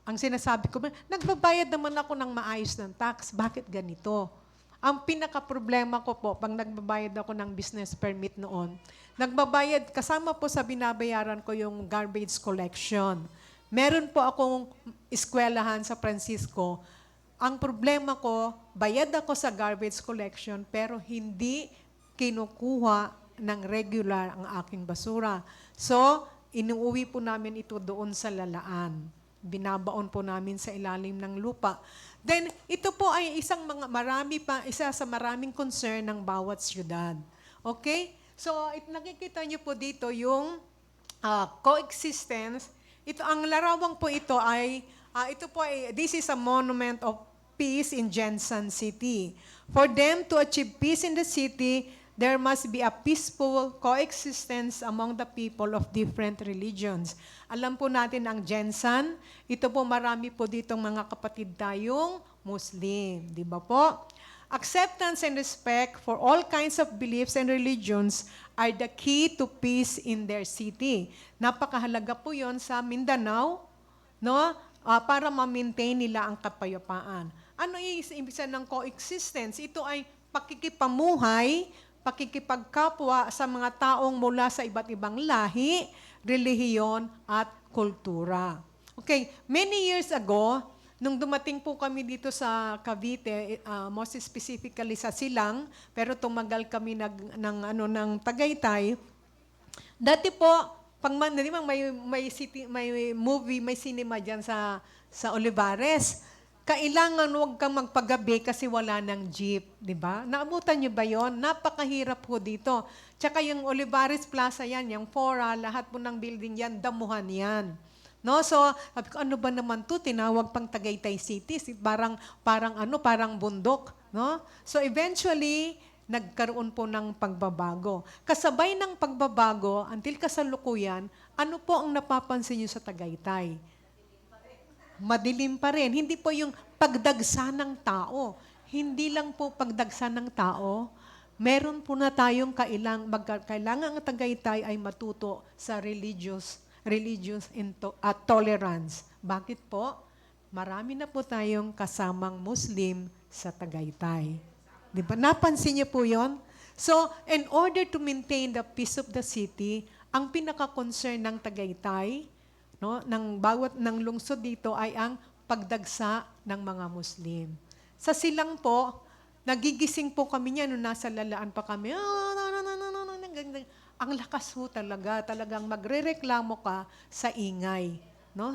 Ang sinasabi ko, nagbabayad naman ako ng maayos ng tax, bakit ganito? Ang pinaka-problema ko po, pag nagbabayad ako ng business permit noon, nagbabayad, kasama po sa binabayaran ko yung garbage collection. Meron po akong eskwelahan sa Francisco. Ang problema ko, bayad ako sa garbage collection, pero hindi kinukuha ng regular ang aking basura. So, inuuwi po namin ito doon sa lalaan. Binabaon po namin sa ilalim ng lupa. Then, ito po ay isa sa maraming concern ng bawat siyudad. Okay? So, nakikita niyo po dito yung coexistence. Ito, ang larawang po ito ay, this is a monument of peace in Jensen City. For them to achieve peace in the city, there must be a peaceful coexistence among the people of different religions. Alam po natin ang Jensen, ito po marami po ditong mga kapatid tayong Muslim, di ba po? Acceptance and respect for all kinds of beliefs and religions are the key to peace in their city. Napakahalaga po yon sa Mindanao, no? Para ma-maintain nila ang kapayapaan. Ano ibig sabihin ng coexistence? Ito ay pakikipamuhay, pakikipagkapwa sa mga taong mula sa iba't ibang lahi, relihiyon, at kultura. Okay, many years ago, nung dumating po kami dito sa Cavite, most specifically sa Silang, pero tumagal kami ng Tagaytay, dati po, di ba may movie, may cinema dyan sa Olivares. Kailangan huwag kang magpagabi kasi wala ng jeep, di ba? Naabutan niyo ba yon? Napakahirap po dito. Tsaka yung Olivares Plaza yan, yung Fora, lahat po ng building yan, damuhan yan. No? So, sabi ko, ano ba naman to? Tinawag pang Tagaytay City. Parang bundok. No? So, eventually, nagkaroon po ng pagbabago. Kasabay ng pagbabago, until kasalukuyan, ano po ang napapansin niyo sa Tagaytay? Madilim pa rin. Hindi po yung pagdagsa ng tao. Hindi lang po pagdagsa ng tao. Meron po na tayong kailangan ang Tagaytay ay matuto sa religious at tolerance. Bakit po? Marami na po tayong kasamang Muslim sa Tagaytay. Di ba? Napansin niyo po yon? So, in order to maintain the peace of the city, ang pinaka-concern ng Tagaytay, no, ng lungsod dito ay ang pagdagsa ng mga Muslim. Sa Silang po, nagigising po kami niya nung nasa lalaan pa kami. Ang lakas ho talagang magrereklamo ka sa ingay. No?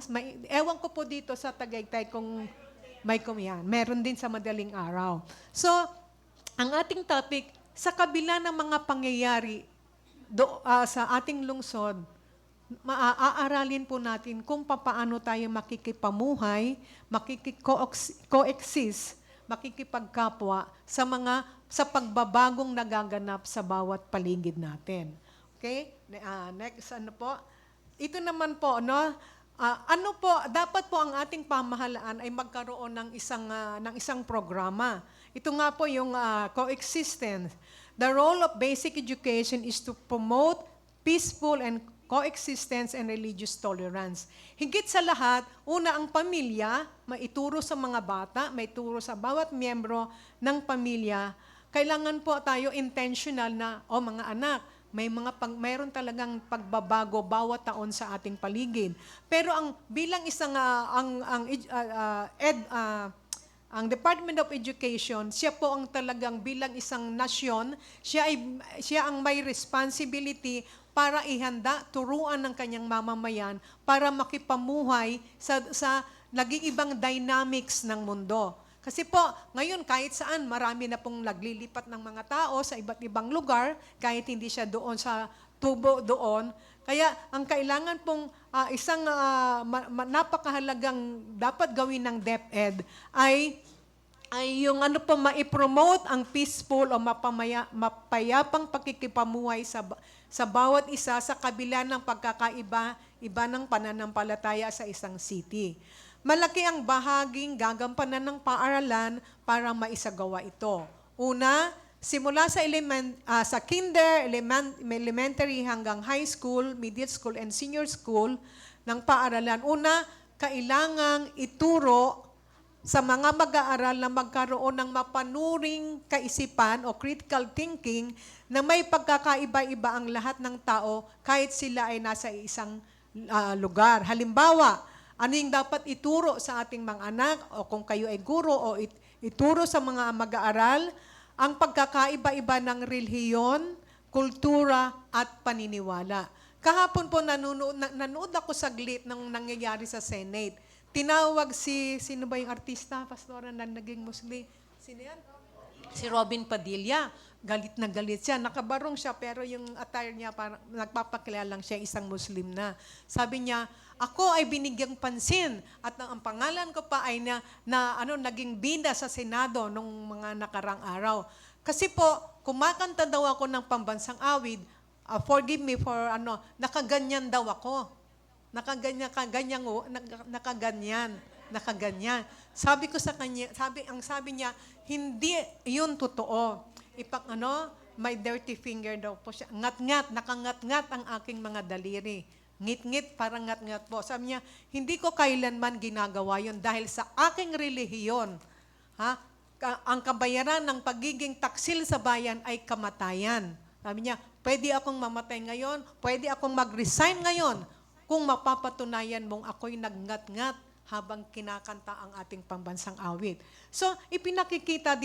Ewan ko po dito sa Tagaytay kung may kumyan. Meron din sa madaling araw. So, ang ating topic, sa kabila ng mga pangyayari sa ating lungsod, maaaralin po natin kung paano tayo makikipamuhay, makikikoexist, makikipagkapwa sa pagbabagong nagaganap sa bawat paligid natin. Okay? Next, ano po? Ito naman po, no? Dapat po ang ating pamahalaan ay magkaroon ng isang programa. Ito nga po yung coexistence. The role of basic education is to promote peaceful and coexistence and religious tolerance. Higit sa lahat, una ang pamilya, maituro sa mga bata, maituro sa bawat miyembro ng pamilya. Kailangan po tayo intentional na, mga anak, mayroon talagang pagbabago bawat taon sa ating paligid. Pero bilang isang ang Department of Education, siya po ang talagang bilang isang nasyon, siya ang may responsibility para ihanda, turuan ng kanyang mamamayan para makipamuhay sa naging ibang dynamics ng mundo. Kasi po, ngayon kahit saan, marami na pong naglilipat ng mga tao sa iba't ibang lugar, kahit hindi siya doon sa tubo doon. Kaya ang kailangan pong isang napakahalagang dapat gawin ng DepEd ay yung ano po, ma-promote ang peaceful o mapayapang pakikipamuhay sa bawat isa sa kabila ng pagkakaiba ng pananampalataya sa isang city. Malaki ang bahaging gagampanan ng paaralan para maisagawa ito. Una, simula sa kinder, elementary hanggang high school, middle school, and senior school ng paaralan. Una, kailangang ituro sa mga mag-aaral na magkaroon ng mapanuring kaisipan o critical thinking na may pagkakaiba-iba ang lahat ng tao kahit sila ay nasa isang lugar. Halimbawa, ano yung dapat ituro sa ating mga anak o kung kayo ay guro o ituro sa mga mag-aaral ang pagkakaiba-iba ng relihiyon, kultura at paniniwala. Kahapon po nanood ako saglit ng nangyayari sa Senate. Tinawag sino ba yung artista, pastora na naging Muslim? Sino yan? Si Robin Padilla. Galit na galit siya. Nakabarong siya pero yung attire niya parang nagpapakilala lang siya isang Muslim na. Sabi niya, ako ay binigyang pansin at ang pangalan ko pa ay naging bida sa Senado nung mga nakarang araw. Kasi po, kumakanta daw ako ng pambansang awit, forgive me for nakaganyan daw ako. Nakaganyan. Sabi ko sa kanya, sabi niya, hindi yun totoo. May dirty finger daw po siya. Ngat-ngat, nakangat-ngat ang aking mga daliri. Ngit-ngit, parang ngat-ngat po. Sabi niya, hindi ko kailanman ginagawa yun dahil sa aking relihiyon. Ang kabayaran ng pagiging taksil sa bayan ay kamatayan. Sabi niya, pwede akong mamatay ngayon, pwede akong mag-resign ngayon kung mapapatunayan mong ako'y nagngat-ngat habang kinakanta ang ating pambansang awit. So, ipinakikita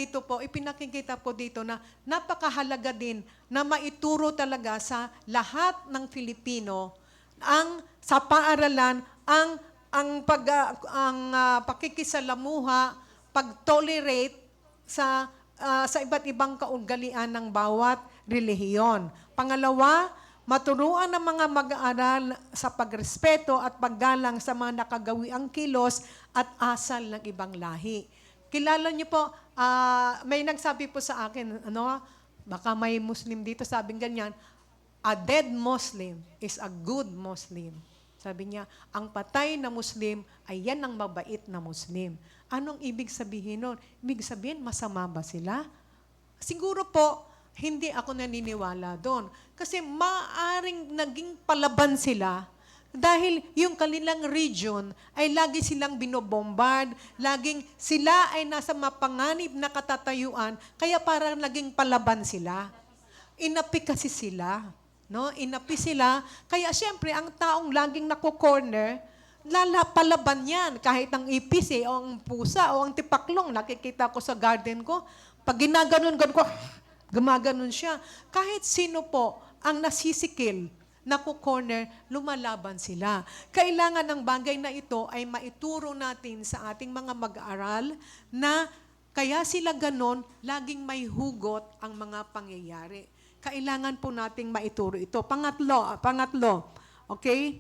po dito na napakahalaga din na maituro talaga sa lahat ng Filipino sa paaralan ang pakikisalamuha, pag-tolerate sa iba't ibang kaugalian ng bawat relihiyon. Pangalawa, maturuan ng mga mag-aaral sa pagrespeto at paggalang sa mga nakagawiang kilos at asal ng ibang lahi. Kilala niyo po, may nagsabi po sa akin, baka may Muslim dito, sabing ganyan, a dead Muslim is a good Muslim. Sabi niya, ang patay na Muslim ay yan ang mabait na Muslim. Anong ibig sabihin nun? Ibig sabihin, masama ba sila? Siguro po, hindi ako naniniwala doon. Kasi maaring naging palaban sila dahil yung kanilang region ay lagi silang binobombard, laging sila ay nasa mapanganib na katatayuan, kaya parang naging palaban sila. Inapi kasi sila. Inapi sila. Kaya siyempre, ang taong laging nako-corner, palaban yan. Kahit ang ipis o ang pusa o ang tipaklong, nakikita ko sa garden ko, pag ginaganon ko, gumaganon siya. Kahit sino po ang nasisikil, nako-corner, lumalaban sila. Kailangan ng bagay na ito ay maituro natin sa ating mga mag-aaral na kaya sila ganon, laging may hugot ang mga pangyayari. Kailangan po nating maituro ito. Pangatlo, okay?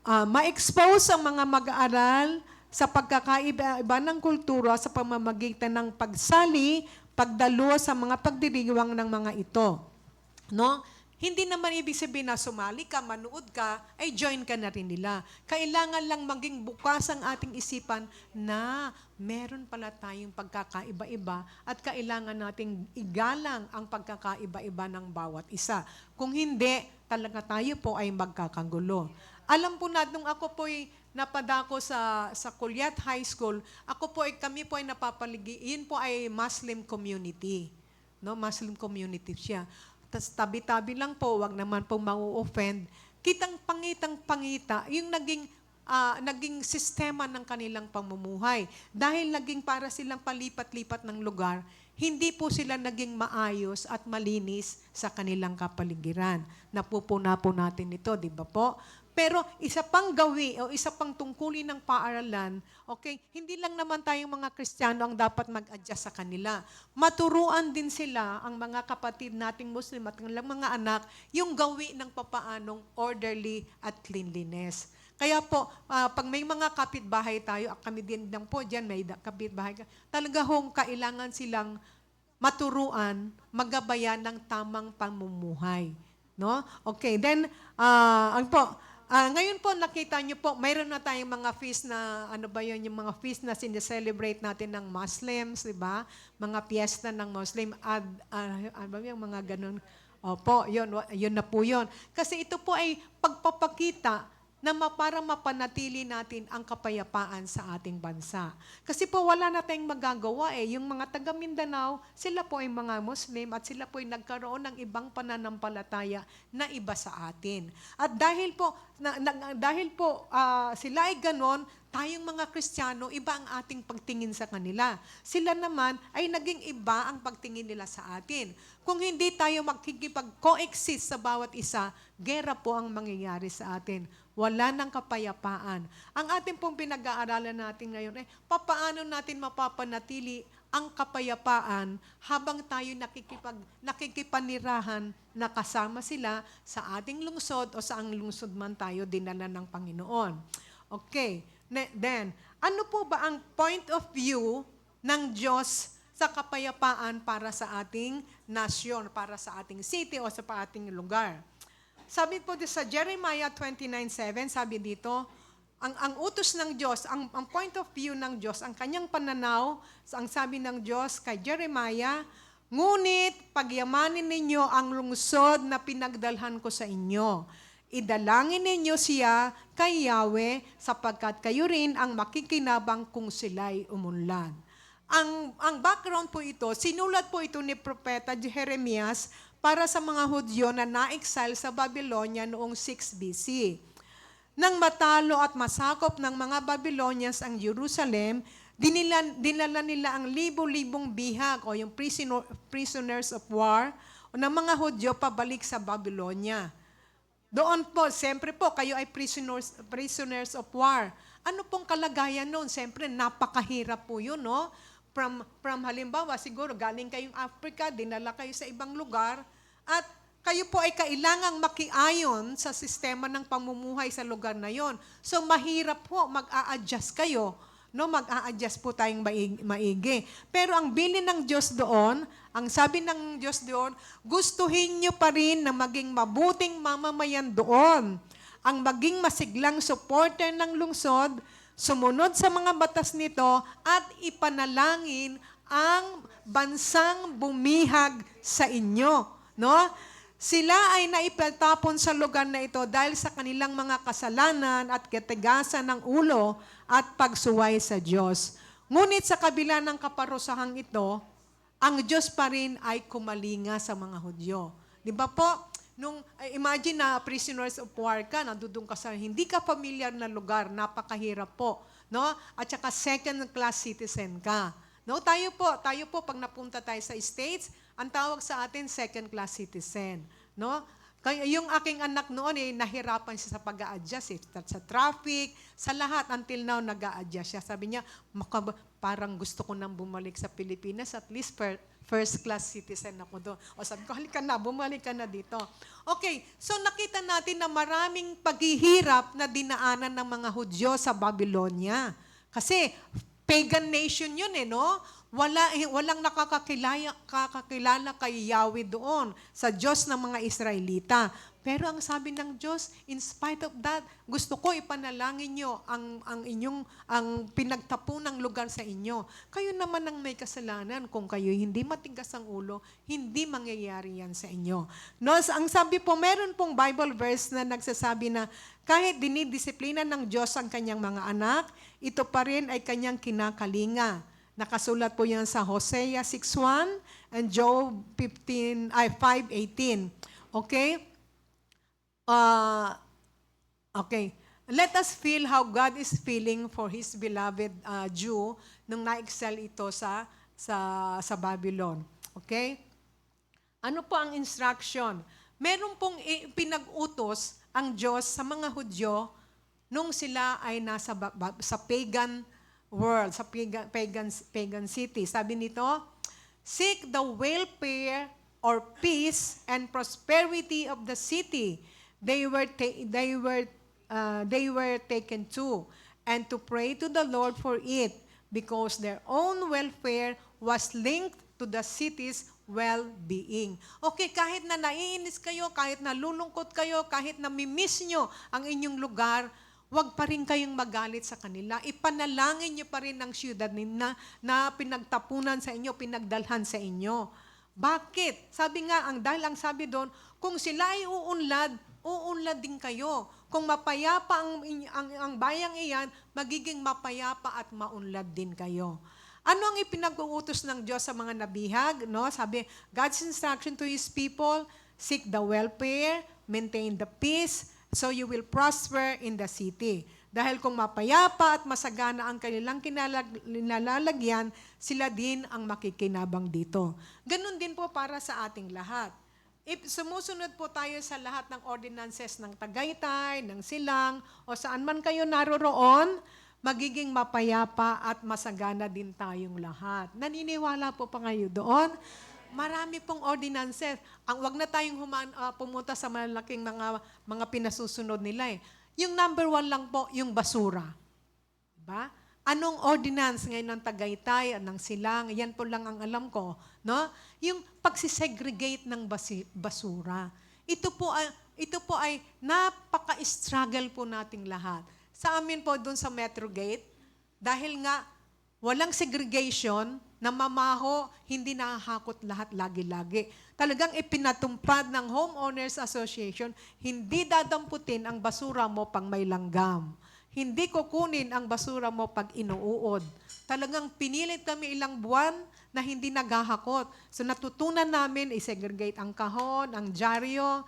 Ma-expose ang mga mag-aaral sa pagkakaiba ng kultura sa pamamagitan ng pagsali, pagdalo sa mga pagdiriwang ng mga ito. Hindi naman ibig sabihin na sumali ka, manood ka, ay join ka na rin nila. Kailangan lang maging bukas ang ating isipan na meron pala tayong pagkakaiba-iba at kailangan nating igalang ang pagkakaiba-iba ng bawat isa. Kung hindi, talaga tayo po ay magkakagulo. Alam po natin, ako po ay napadako sa Kulyat High School, kami po ay napapaligi, yun po ay Muslim community. Muslim community siya. Tas tabi-tabi lang po, wag naman po mau-offend. Kitang pangitang-pangita yung naging sistema ng kanilang pamumuhay. Dahil naging para silang palipat-lipat ng lugar, hindi po sila naging maayos at malinis sa kanilang kapaligiran. Napupuna po natin ito, di ba po? Pero isa pang gawi o isa pang tungkulin ng paaralan, okay, hindi lang naman tayong mga Kristiyano ang dapat mag-adjust sa kanila. Maturuan din sila, ang mga kapatid nating Muslim at kanilang mga anak, yung gawi ng papaanong orderly at cleanliness. Kaya po, pag may mga kapitbahay tayo, kami din lang po dyan, may kapitbahay, talaga hong kailangan silang maturuan, magabayan ng tamang pamumuhay. No? Okay, then, ngayon po nakita niyo po, mayroon na tayong mga feast na, ano ba yun, yung mga feast na sineselebrate natin ng Muslims, di ba? Mga piyesta ng Muslim, ano ba yung mga ganun? Opo, yun na po yun. Kasi ito po ay pagpapakita na para mapanatili natin ang kapayapaan sa ating bansa. Kasi po wala na tayong magagawa eh. Yung mga taga Mindanao, sila po ay mga Muslim at sila po ay nagkaroon ng ibang pananampalataya na iba sa atin. At dahil po sila ay ganon, tayong mga Kristiyano, iba ang ating pagtingin sa kanila. Sila naman ay naging iba ang pagtingin nila sa atin. Kung hindi tayo makikipag-coexist sa bawat isa, gera po ang mangyayari sa atin. Wala ng kapayapaan. Ang ating pong pinag-aaralan natin ngayon ay papaano natin mapapanatili ang kapayapaan habang tayo nakikipanirahan na kasama sila sa ating lungsod o saang lungsod man tayo dinala ng Panginoon. Okay. Then, ano po ba ang point of view ng Diyos sa kapayapaan para sa ating nasyon, para sa ating city o sa ating lugar? Sabi po sa Jeremiah 29:7, sabi dito, ang utos ng Diyos, ang point of view ng Diyos, ang kanyang pananaw, ang sabi ng Diyos kay Jeremiah, ngunit pagyamanin ninyo ang lungsod na pinagdalhan ko sa inyo. Idalangin ninyo siya kay Yahweh sapagkat kayo rin ang makikinabang kung sila'y umunlad. Ang background po ito, sinulat po ito ni Propeta Jeremias para sa mga Hudyo na na-exile sa Babylonia noong 6 BC. Nang matalo at masakop ng mga Babylonians ang Jerusalem, dinala nila ang libo-libong bihag o yung prisoners of war o ng mga Hudyo pabalik sa Babylonia. Doon po, siyempre po, kayo ay prisoners of war. Ano pong kalagayan noon? Siyempre, napakahirap po yun, no? From halimbawa, siguro galing kayong Africa, dinala kayo sa ibang lugar, at kayo po ay kailangang makiayon sa sistema ng pamumuhay sa lugar na yon. So, mahirap po, mag-a-adjust kayo. No, mag-a-adjust po tayong maigi. Pero ang bilin ng Diyos doon, ang sabi ng Diyos doon, gustuhin nyo pa rin na maging mabuting mamamayan doon. Ang maging masiglang supporter ng lungsod, sumunod sa mga batas nito at ipanalangin ang bansang bumihag sa inyo. No? Sila ay naipatapon sa lugar na ito dahil sa kanilang mga kasalanan at katigasan ng ulo at pagsuway sa Diyos. Ngunit sa kabila ng kaparusahang ito, ang Diyos pa rin ay kumalinga sa mga Hudyo. Di ba po? Imagine na prisoners of war ka, nandudun ka sa hindi ka familiar na lugar, napakahirap po. No? At saka second-class citizen ka. No, tayo po, pag napunta tayo sa States, ang tawag sa atin, second-class citizen. No? Kaya yung aking anak noon, nahirapan siya sa pag-a-adjust. Sa traffic, sa lahat, until now, nag-a-adjust siya. Sabi niya, parang gusto ko nang bumalik sa Pilipinas, at least first-class citizen ako doon. O sabi ko, halika na, bumalik ka na dito. Okay, so nakita natin na maraming paghihirap na dinaanan ng mga Hudyo sa Babylonia. Kasi, pagan nation yun no? Walang nakakakilala kay Yahweh doon sa Diyos ng mga Israelita. Pero ang sabi ng Diyos, in spite of that, gusto ko ipanalangin nyo ang pinagtapunang lugar sa inyo. Kayo naman ang may kasalanan. Kung kayo hindi matigas ang ulo, hindi mangyayari yan sa inyo. No, ang sabi po, meron pong Bible verse na nagsasabi na kahit dinidisiplina ng Diyos ang kanyang mga anak, ito pa rin ay kanyang kinakalinga. Nakasulat po yan sa Hosea 6:1 and Job 5:18. Okay? Okay. Let us feel how God is feeling for His beloved Jew nung na-excel ito sa Babylon. Okay? Ano po ang instruction? Meron pong pinag-utos ang Diyos sa mga Hudyo nung sila ay nasa sa pagan world, sa pagan city. Sabi nito, seek the welfare or peace and prosperity of the city they were taken to, and to pray to the Lord for it, because their own welfare was linked to the city's well-being. Okay, kahit na naiinis kayo, kahit na lulungkot kayo, kahit na mimiss nyo ang inyong lugar, wag pa rin kayong magalit sa kanila. Ipanalangin nyo pa rin ang siyudad na pinagtapunan sa inyo, pinagdalhan sa inyo. Bakit? Sabi nga, dahil ang sabi doon, kung sila ay uunlad din kayo. Kung mapayapa ang bayang iyan, magiging mapayapa at maunlad din kayo. Ano ang ipinag-uutos ng Diyos sa mga nabihag? No? Sabi, God's instruction to His people, seek the welfare, maintain the peace, so you will prosper in the city. Dahil kung mapayapa at masagana ang kanilang kinalalagyan, sila din ang makikinabang dito. Ganun din po para sa ating lahat. If sumusunod po tayo sa lahat ng ordinances ng Tagaytay, ng Silang, o saan man kayo naroroon, magiging mapayapa at masagana din tayong lahat. Naniniwala po pa kayo doon? Marami pong ordinances. Wag na tayong pumunta sa malaking mga pinasusunod nila eh. Yung number 1 lang po, yung basura. Diba? Anong ordinance ngayon ng Tagaytay, ng Silang, yan po lang ang alam ko. No? Yung pagsisegregate ng basura. Ito po ay napaka-struggle po nating lahat. Sa amin po doon sa Metro Gate, dahil nga walang segregation, namamaho, hindi nahahakot lahat lagi-lagi. Talagang ipinatumpad ng Homeowners Association, hindi dadamputin ang basura mo pag may langgam. Hindi kukunin ang basura mo pag inuuod. Talagang pinilit kami ilang buwan na hindi naghahakot. So natutunan namin i-segregate ang kahon, ang dyaryo,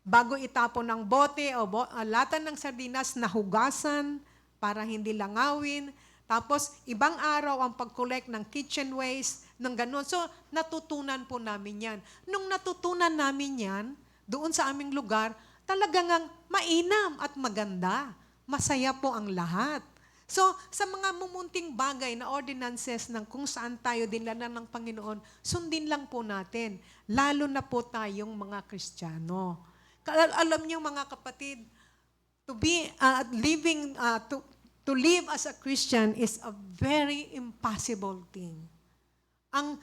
bago itapon ng bote o lata ng sardinas na hugasan para hindi langawin. Tapos, ibang araw ang pag-collect ng kitchen waste, ng ganun. So, natutunan po namin yan. Nung natutunan namin yan, doon sa aming lugar, talagang mainam at maganda. Masaya po ang lahat. So, sa mga mumunting bagay na ordinances ng kung saan tayo dinala ng Panginoon, sundin lang po natin. Lalo na po tayong mga Kristiyano. Alam niyo mga kapatid, to live as a Christian is a very impossible thing. Ang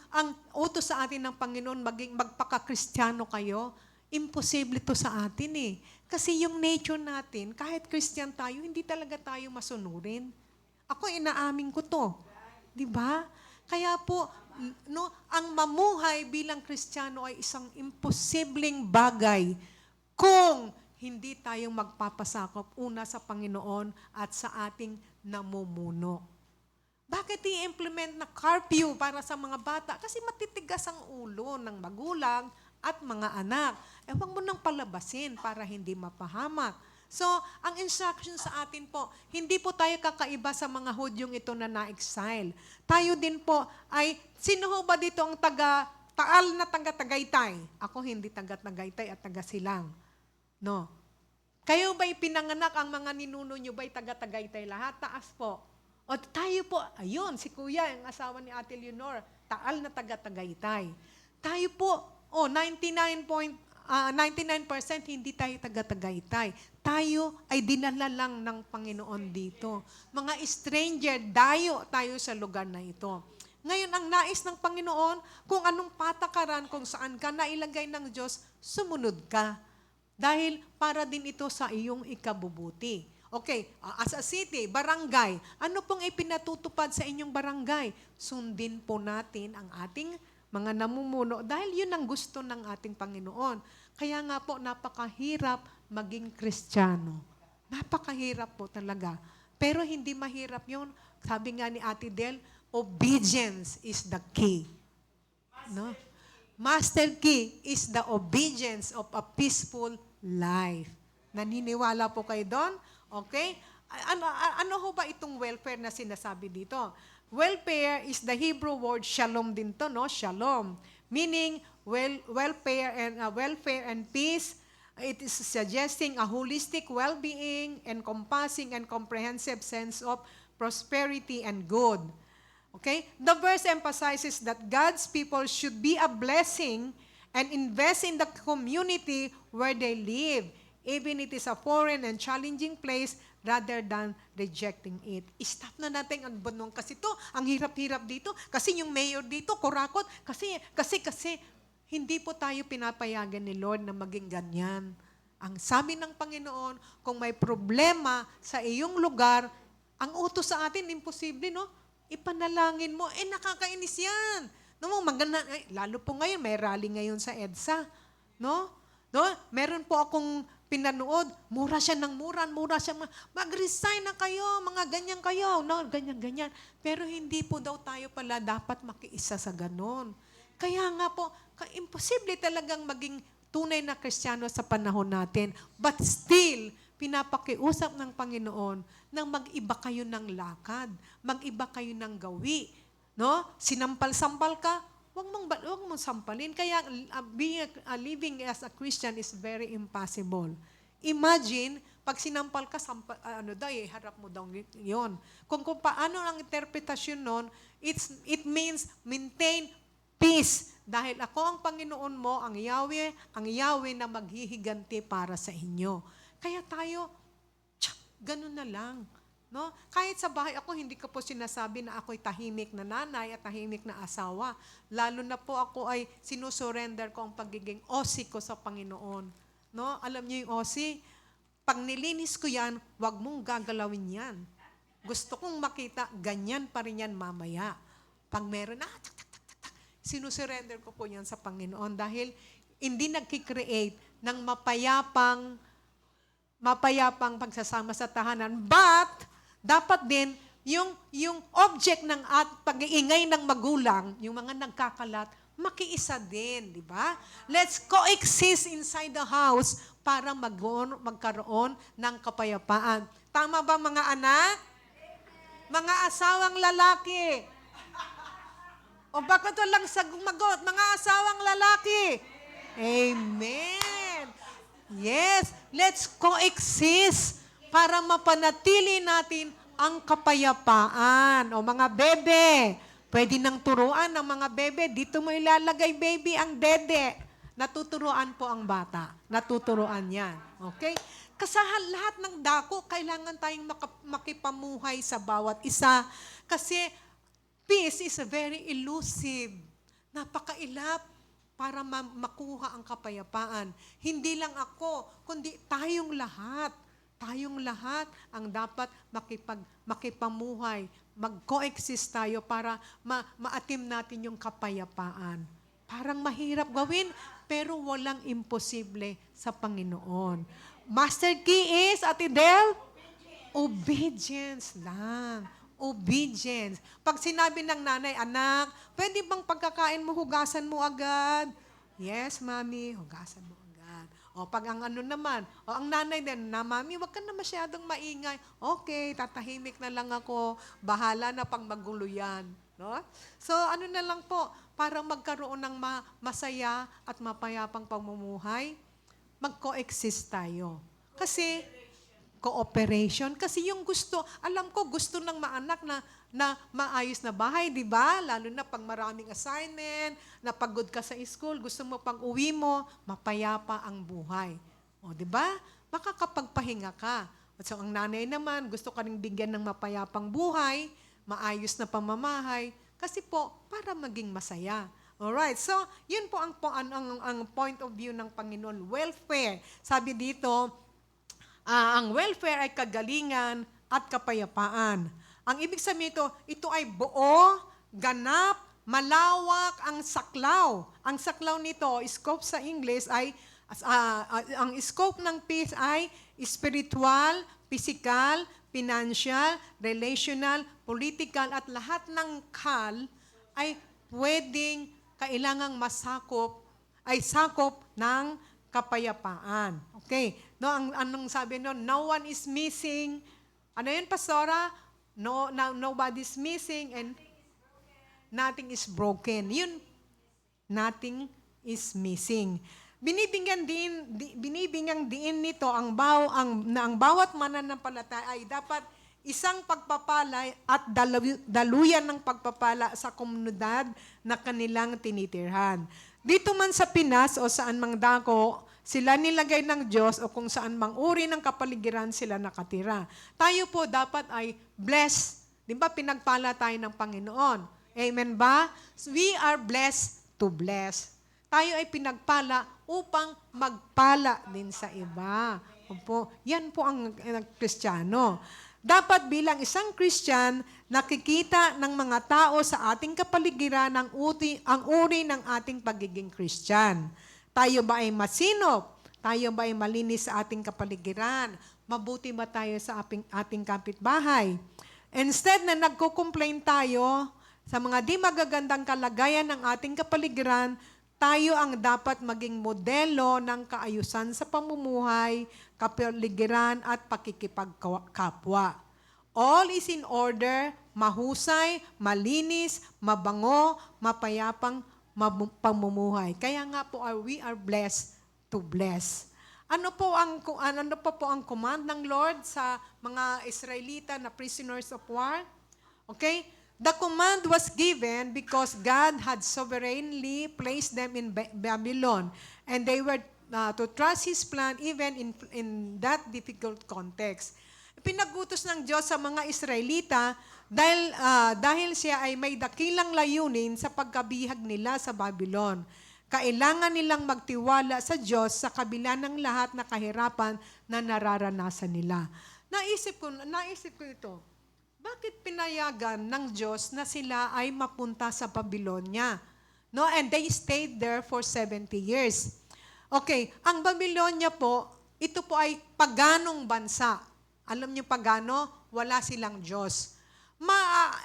utos sa atin ng Panginoon, magpaka-Kristiyano kayo, imposible to sa atin eh. Kasi yung nature natin, kahit Christian tayo, hindi talaga tayo masunurin. Ako, inaamin ko to. Di ba? Kaya po, ang mamuhay bilang Kristiyano ay isang imposibleng bagay kung hindi tayong magpapasakop una sa Panginoon at sa ating namumuno. Bakit i-implement na curfew para sa mga bata? Kasi matitigas ang ulo ng magulang at mga anak. Huwag mo nang palabasin para hindi mapahamak. So, ang instruction sa atin po, hindi po tayo kakaiba sa mga Hudyong ito na na-exile. Tayo din po ay, sino ho ba dito ang taal na taga-Tagaytay? Ako hindi taga-Tagaytay at taga-Silang. No. Kayo ba'y pinanganak, ang mga ninuno nyo ba'y taga-Tagaytay lahat? Taas po. O tayo po, ayun, si Kuya, ang asawa ni Ate Leonor, taal na taga-Tagaytay. Tayo po, 99% hindi tayo taga-Tagaytay. Tayo ay dinala lang ng Panginoon dito. Mga stranger, dayo tayo sa lugar na ito. Ngayon, ang nais ng Panginoon, kung anong patakaran, kung saan ka nailagay ng Diyos, sumunod ka. Dahil para din ito sa iyong ikabubuti. Okay, as a city, barangay, ano pong ipinatutupad sa inyong barangay? Sundin po natin ang ating mga namumuno dahil yun ang gusto ng ating Panginoon. Kaya nga po, napakahirap maging Kristiyano. Napakahirap po talaga. Pero hindi mahirap yun. Sabi nga ni Ate Del, obedience is the key. No? Master key is the obedience of a peaceful life. Naniniwala po kayo doon? Okay? Ano ho ba itong welfare na sinasabi dito? Welfare is the Hebrew word shalom din to, no? Shalom. Meaning welfare and peace It is suggesting a holistic well-being, encompassing and comprehensive sense of prosperity and good. Okay? The verse emphasizes that God's people should be a blessing and invest in the community where they live, even it is a foreign and challenging place, rather than rejecting it. Stop na natin ang bunong kasi to, ang hirap-hirap dito, kasi yung mayor dito, kurakot, kasi, hindi po tayo pinapayagan ni Lord na maging ganyan. Ang sabi ng Panginoon, kung may problema sa iyong lugar, ang utos sa atin, imposible, no? Ipanalangin mo, nakakainis yan. No, maganda, lalo po ngayon, may rally ngayon sa EDSA. No? Meron po akong pinanood, mura siya, mag-resign na kayo, mga ganyan kayo, no, ganyan. Pero hindi po daw tayo pala dapat makiisa sa ganon. Kaya nga po, imposible talagang maging tunay na Kristiyano sa panahon natin. But still, pinapakiusap ng Panginoon nang mag-iba kayo ng lakad, mag-iba kayo ng gawi. No? Sinampal-sampal ka, huwag mong sampalin. Kaya living as a Christian is very impossible. Imagine, pag sinampal ka, harap mo daw yun. Kung paano ang interpretasyon nun, it means maintain peace. Dahil ako ang Panginoon mo, ang Yahweh na maghihiganti para sa inyo. Kaya tayo, ganun na lang. No? Kahit sa bahay ako, hindi ko po sinasabi na ako'y tahimik na nanay at tahimik na asawa. Lalo na po ako ay sinusurrender ko ang pagiging OC ko sa Panginoon. No? Alam niyo yung OC? Pag nilinis ko yan, wag mong gagalawin yan. Gusto kong makita, ganyan pa rin yan mamaya. Pag meron, sinusurrender ko po yan sa Panginoon dahil hindi nagkikreate ng mapayapang pagsasama sa tahanan. But, dapat din, yung object ng pag-iingay ng magulang, yung mga nagkakalat, makiisa din, di ba? Let's coexist inside the house para magkaroon ng kapayapaan. Tama ba mga anak? Mga asawang lalaki. O bakit walang sagumagot? Mga asawang lalaki. Amen. Yes, let's coexist para mapanatili natin ang kapayapaan. O mga bebe, pwede nang turuan ng mga bebe. Dito mo ilalagay, baby, ang dede. Natuturuan po ang bata. Natuturuan yan. Okay? Kasi lahat ng dako, kailangan tayong makipamuhay sa bawat isa. Kasi peace is very elusive. Napakailap para makuha ang kapayapaan. Hindi lang ako, kundi tayong lahat. Tayong lahat ang dapat makipamuhay. Mag-coexist tayo para maatim natin yung kapayapaan. Parang mahirap gawin, pero walang imposible sa Panginoon. Master key is, Ate Del? Obedience lang. Obedience. Pag sinabi ng nanay, anak, pwede bang pagkakain mo, hugasan mo agad? Yes, mami, hugasan mo agad. O pag ang ang nanay din, mami, wag ka na masyadong maingay. Okay, tatahimik na lang ako. Bahala na pang magulo yan. No? So, na lang po, para magkaroon ng masaya at mapayapang pamumuhay, mag-coexist tayo. Kasi, cooperation. Kasi yung gusto, alam ko, gusto ng maanak na maayos na bahay, di ba? Lalo na pag maraming assignment, napagod ka sa school, gusto mo pag uwi mo, mapayapa ang buhay. O, di ba? Makakapagpahinga ka. So, ang nanay naman, gusto ka rin bigyan ng mapayapang buhay, maayos na pamamahay, kasi po, para maging masaya. Alright, so, yun po ang point of view ng Panginoon. Welfare. Sabi dito, ang welfare ay kagalingan at kapayapaan. Ang ibig sabihin ito ay buo, ganap, malawak ang saklaw. Ang saklaw nito, scope sa English ay, ang scope ng peace ay spiritual, physical, financial, relational, political, at lahat ng ay pwedeng kailangang sakop ng kapayapaan. Okay. No, anong sabi no one is missing. Ano yun, Pastora? Nobody's missing and nothing is broken. Yun, nothing is missing. binibigyan diin nito ang bawat mananampalataya ay dapat isang pagpapala at daluyan ng pagpapala sa komunidad na kanilang tinitirhan. Dito man sa Pinas o saan mang dako, sila nilagay ng Diyos o kung saan mang uri ng kapaligiran sila nakatira. Tayo po dapat ay blessed. Di ba pinagpala tayo ng Panginoon? Amen ba? We are blessed to bless. Tayo ay pinagpala upang magpala din sa iba. Opo, yan po ang Kristiyano. Dapat bilang isang Christian, nakikita ng mga tao sa ating kapaligiran ang uri ng ating pagiging Christian. Tayo ba ay masinop? Tayo ba ay malinis sa ating kapaligiran? Mabuti ba tayo sa ating kapitbahay? Instead na nagko-complain tayo sa mga di magagandang kalagayan ng ating kapaligiran, tayo ang dapat maging modelo ng kaayusan sa pamumuhay, kapaligiran at pakikipagkapwa. All is in order, mahusay, malinis, mabango, mapayapang pamumuhay. Kaya nga po we are blessed to bless. Ano po ang command ng Lord sa mga Israelita na prisoners of war? Okay? The command was given because God had sovereignly placed them in Babylon, and they were to trust His plan even in that difficult context. Pinagutos ng Diyos sa mga Israelita dahil siya ay may dakilang layunin sa pagkabihag nila sa Babylon. Kailangan nilang magtiwala sa Diyos sa kabila ng lahat na kahirapan na nararanasan nila. Naisip ko ito. Bakit pinayagan ng Diyos na sila ay mapunta sa Babylonia? No, and they stayed there for 70 years. Okay, ang Babylonia po, ito po ay paganong bansa. Alam niyo pagano? Wala silang Diyos.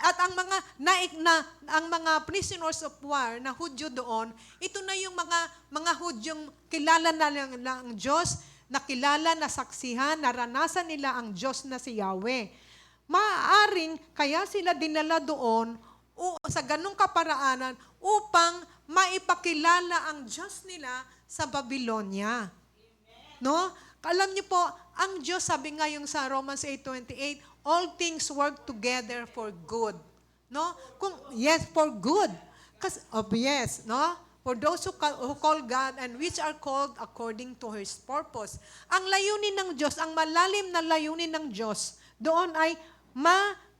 At ang mga prisoners of war na Hudyo doon, ito na yung mga Hudyong kilala na lang ang Diyos, nakilala, nasaksihan, naranasan nila ang Diyos na si Yahweh. Maaaring kaya sila dinala doon sa ganung kaparaanan upang maipakilala ang Diyos nila sa Babylonia. No? Alam niyo po, ang Diyos, sabi nga yung sa Romans 8:28, all things work together for good. No? Yes, for good. Yes, no? For those who call God and which are called according to His purpose. Ang layunin ng Diyos, ang malalim na layunin ng Diyos, doon ay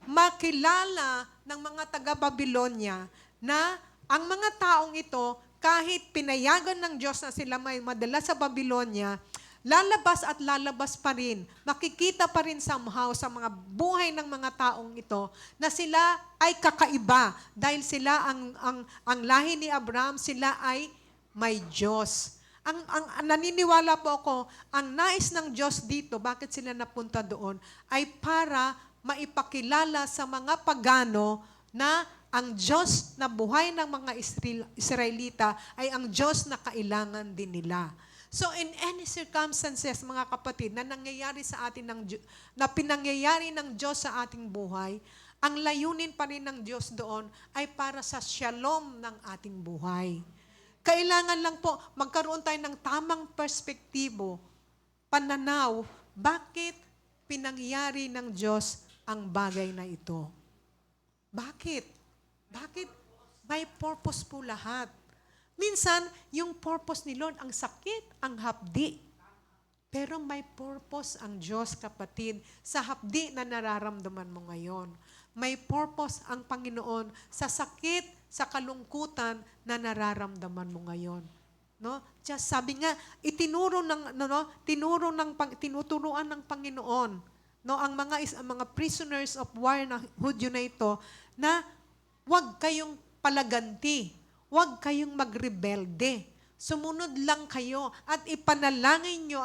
makilala ng mga taga-Babylonia na ang mga taong ito, kahit pinayagan ng Diyos na sila may madala sa Babylonia, lalabas at lalabas pa rin, makikita pa rin somehow sa mga buhay ng mga taong ito na sila ay kakaiba dahil sila ang lahi ni Abraham, sila ay may Diyos. Naniniwala po ako, ang nais ng Diyos dito, bakit sila napunta doon, ay para maipakilala sa mga pagano na ang Diyos na buhay ng mga Israelita ay ang Diyos na kailangan din nila. So in any circumstances, mga kapatid, na nangyayari sa atin na pinangyayari ng Diyos sa ating buhay, ang layunin pa rin ng Diyos doon ay para sa shalom ng ating buhay. Kailangan lang po magkaroon tayo ng tamang perspektibo, pananaw, bakit pinangyayari ng Diyos ang bagay na ito. Bakit? Bakit? May purpose po lahat. Minsan, yung purpose ni Lord, ang sakit, ang hapdi. Pero may purpose ang Diyos, kapatid, sa hapdi na nararamdaman mo ngayon. May purpose ang Panginoon sa sakit, sa kalungkutan na nararamdaman mo ngayon. No? Just sabi nga, tinuturuan ng Panginoon, no, ang mga prisoners of war na Hudyo na ito, na huwag kayong palaganti, huwag kayong magrebelde. Sumunod lang kayo at ipanalangin nyo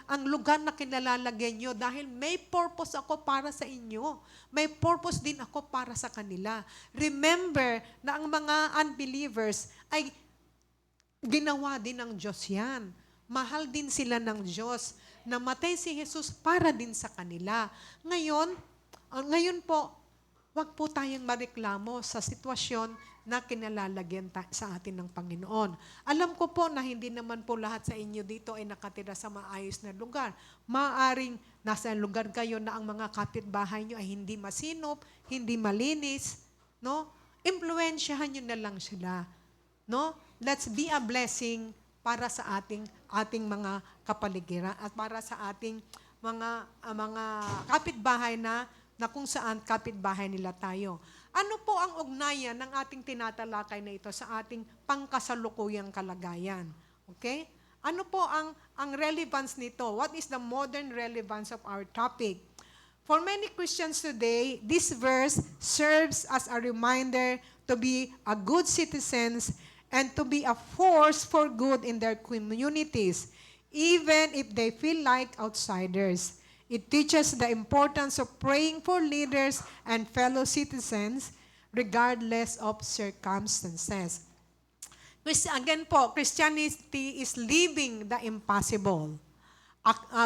ang lugar na kinalalagyan nyo dahil may purpose ako para sa inyo. May purpose din ako para sa kanila. Remember na ang mga unbelievers ay ginawa din ng Diyos yan. Mahal din sila ng Diyos. Namatay si Jesus para din sa kanila. Ngayon po, Huwag po tayong mareklamo sa sitwasyon na kinalalagyan sa atin ng Panginoon. Alam ko po na hindi naman po lahat sa inyo dito ay nakatira sa maayos na lugar. Maaring nasa lugar kayo na ang mga kapitbahay nyo ay hindi masinop, hindi malinis, no? Impluwensyahan nyo na lang sila. No? Let's be a blessing para sa ating mga kapaligiran at para sa ating mga kapitbahay na kung saan kapitbahay nila tayo. Ano po ang ugnayan ng ating tinatalakay na ito sa ating pangkasalukuyang kalagayan? Okay? Ano po ang relevance nito? What is the modern relevance of our topic? For many Christians today, this verse serves as a reminder to be a good citizens and to be a force for good in their communities, even if they feel like outsiders. It teaches the importance of praying for leaders and fellow citizens regardless of circumstances. Again po, Christianity is living the impossible.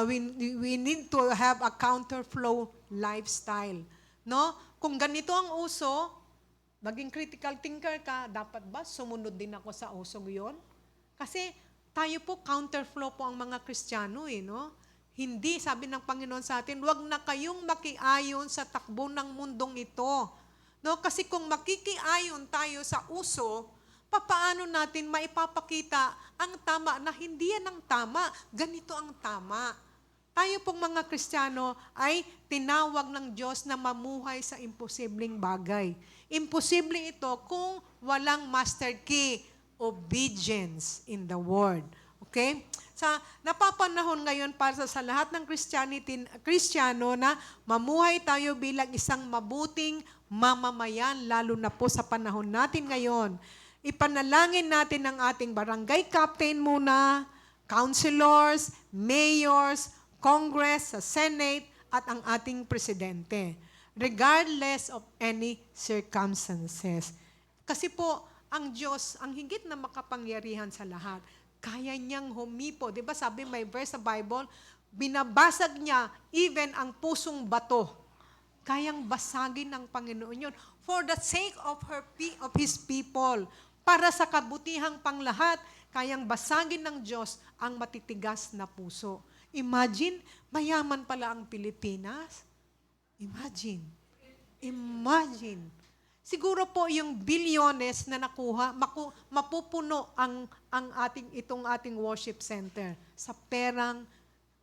We need to have a counterflow lifestyle. No? Kung ganito ang uso, maging critical thinker ka, dapat ba sumunod din ako sa usong yon? Kasi tayo po, counterflow po ang mga Kristiyano no? Hindi, sabi ng Panginoon sa atin, huwag na kayong makiayon sa takbo ng mundong ito. No? Kasi kung makikiayon tayo sa uso, papaano natin maipapakita ang tama na hindi yan ang tama, ganito ang tama. Tayo pong mga Kristiyano ay tinawag ng Diyos na mamuhay sa imposibleng bagay. Imposible ito kung walang master key, obedience in the Word. Okay? Sa napapanahon ngayon para sa lahat ng Kristiyano na mamuhay tayo bilang isang mabuting mamamayan, lalo na po sa panahon natin ngayon. Ipanalangin natin ang ating barangay captain muna, councilors, mayors, Congress, sa Senate, at ang ating presidente, regardless of any circumstances. Kasi po, ang Diyos, ang higit na makapangyarihan sa lahat, kaya niyang humipo. Diba sabi may verse sa Bible, binabasag niya even ang pusong bato. Kayang basagin ng Panginoon yun. For the sake of His people. Para sa kabutihang panglahat, kayang basagin ng Diyos ang matitigas na puso. Imagine, mayaman pala ang Pilipinas. Imagine. Siguro po yung bilyones na nakuha, mapupuno ang itong ating worship center sa perang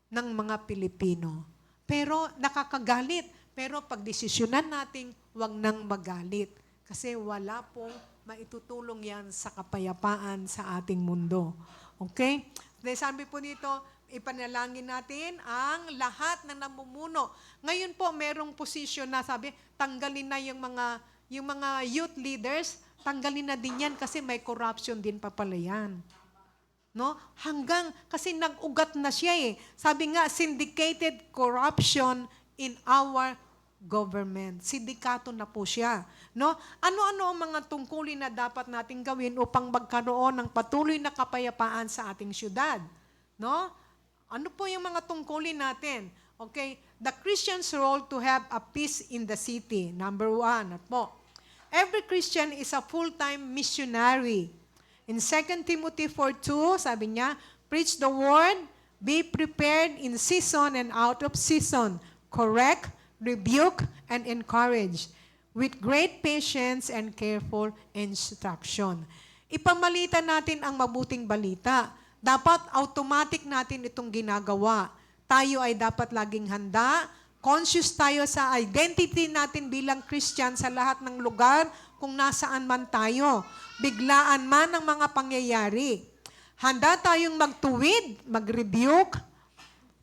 ng mga Pilipino. Pero nakakagalit. Pero pagdesisyonan natin, huwag nang magalit. Kasi wala pong maitutulong yan sa kapayapaan sa ating mundo. Okay? Dahil sabi po dito, ipanalangin natin ang lahat ng namumuno. Ngayon po, merong posisyon na sabi, tanggalin na yung mga youth leaders, tanggalin na din yan kasi may corruption din pa pala yan. No? Hanggang, kasi nag-ugat na siya eh. Sabi nga, syndicated corruption in our government. Sindikato na po siya. No? Ano-ano ang mga tungkulin na dapat nating gawin upang magkaroon ng patuloy na kapayapaan sa ating syudad? No? Ano po yung mga tungkulin natin? Okay, the Christian's role to have a peace in the city. Number 1, po. Every Christian is a full-time missionary. In 2 Timothy 4:2, sabi niya, preach the word, be prepared in season and out of season, correct, rebuke, and encourage, with great patience and careful instruction. Ipamalita natin ang mabuting balita. Dapat automatic natin itong ginagawa. Tayo ay dapat laging handa, conscious tayo sa identity natin bilang Christian sa lahat ng lugar kung nasaan man tayo. Biglaan man ang mga pangyayari. Handa tayong magtuwid, mag-rebuke,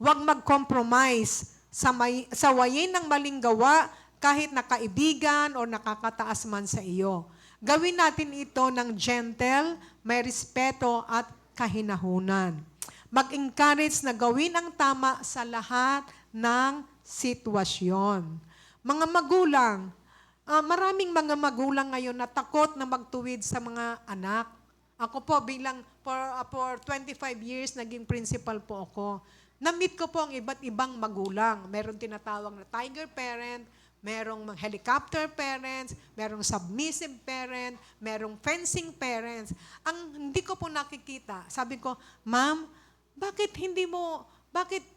huwag mag-compromise sa wayin ng maling gawa kahit nakaibigan o nakakataas man sa iyo. Gawin natin ito ng gentle, may respeto at kahinahunan. Mag-encourage na gawin ang tama sa lahat ng sitwasyon. Mga magulang, maraming mga magulang ngayon na takot na magtuwid sa mga anak. Ako po bilang for 25 years naging principal po ako. Na-meet ko po ang iba't ibang magulang. Meron tinatawag na tiger parent, merong mga helicopter parents, merong submissive parent, merong fencing parents. Ang hindi ko po nakikita, sabi ko, Ma'am, bakit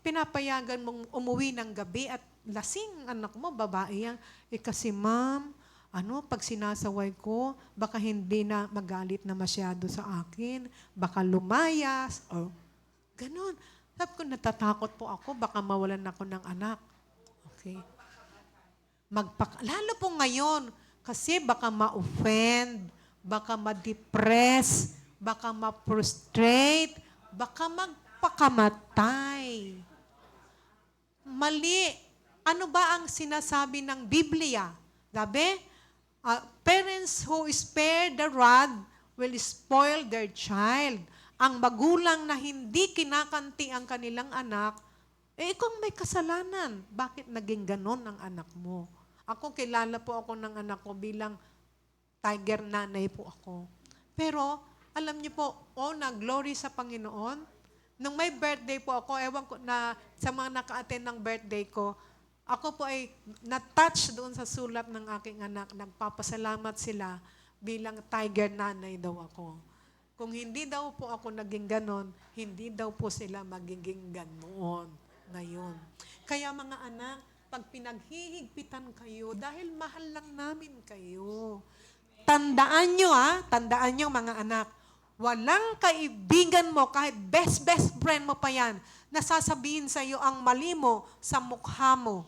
pinapayagan mong umuwi ng gabi at lasing anak mo, babae yan? Kasi ma'am, pag sinasaway ko, baka hindi na magalit na masyado sa akin, baka lumayas, o ganun. Sabi ko, natatakot po ako, baka mawalan ako ng anak. Okay. Lalo po ngayon, kasi baka ma-offend, baka ma-depress, baka ma-frustrate, baka magpakamatay. Mali. Ano ba ang sinasabi ng Biblia? Sabi, parents who spare the rod will spoil their child. Ang magulang na hindi kinakanti ang kanilang anak, ikaw may kasalanan. Bakit naging ganon ang anak mo? Ako, kilala po ako ng anak ko bilang tiger nanay po ako. Pero, alam niyo po, glory sa Panginoon. Nung may birthday po ako, ewan ko na sa mga naka-attend ng birthday ko, ako po ay na-touch doon sa sulat ng aking anak. Nagpapasalamat sila bilang tiger nanay daw ako. Kung hindi daw po ako naging ganon, hindi daw po sila magiging ganon ngayon. Kaya mga anak, pag pinaghihigpitan kayo, dahil mahal lang namin kayo. Tandaan nyo mga anak, walang kaibigan mo, kahit best friend mo pa yan, nasasabihin sa iyo ang mali mo sa mukha mo.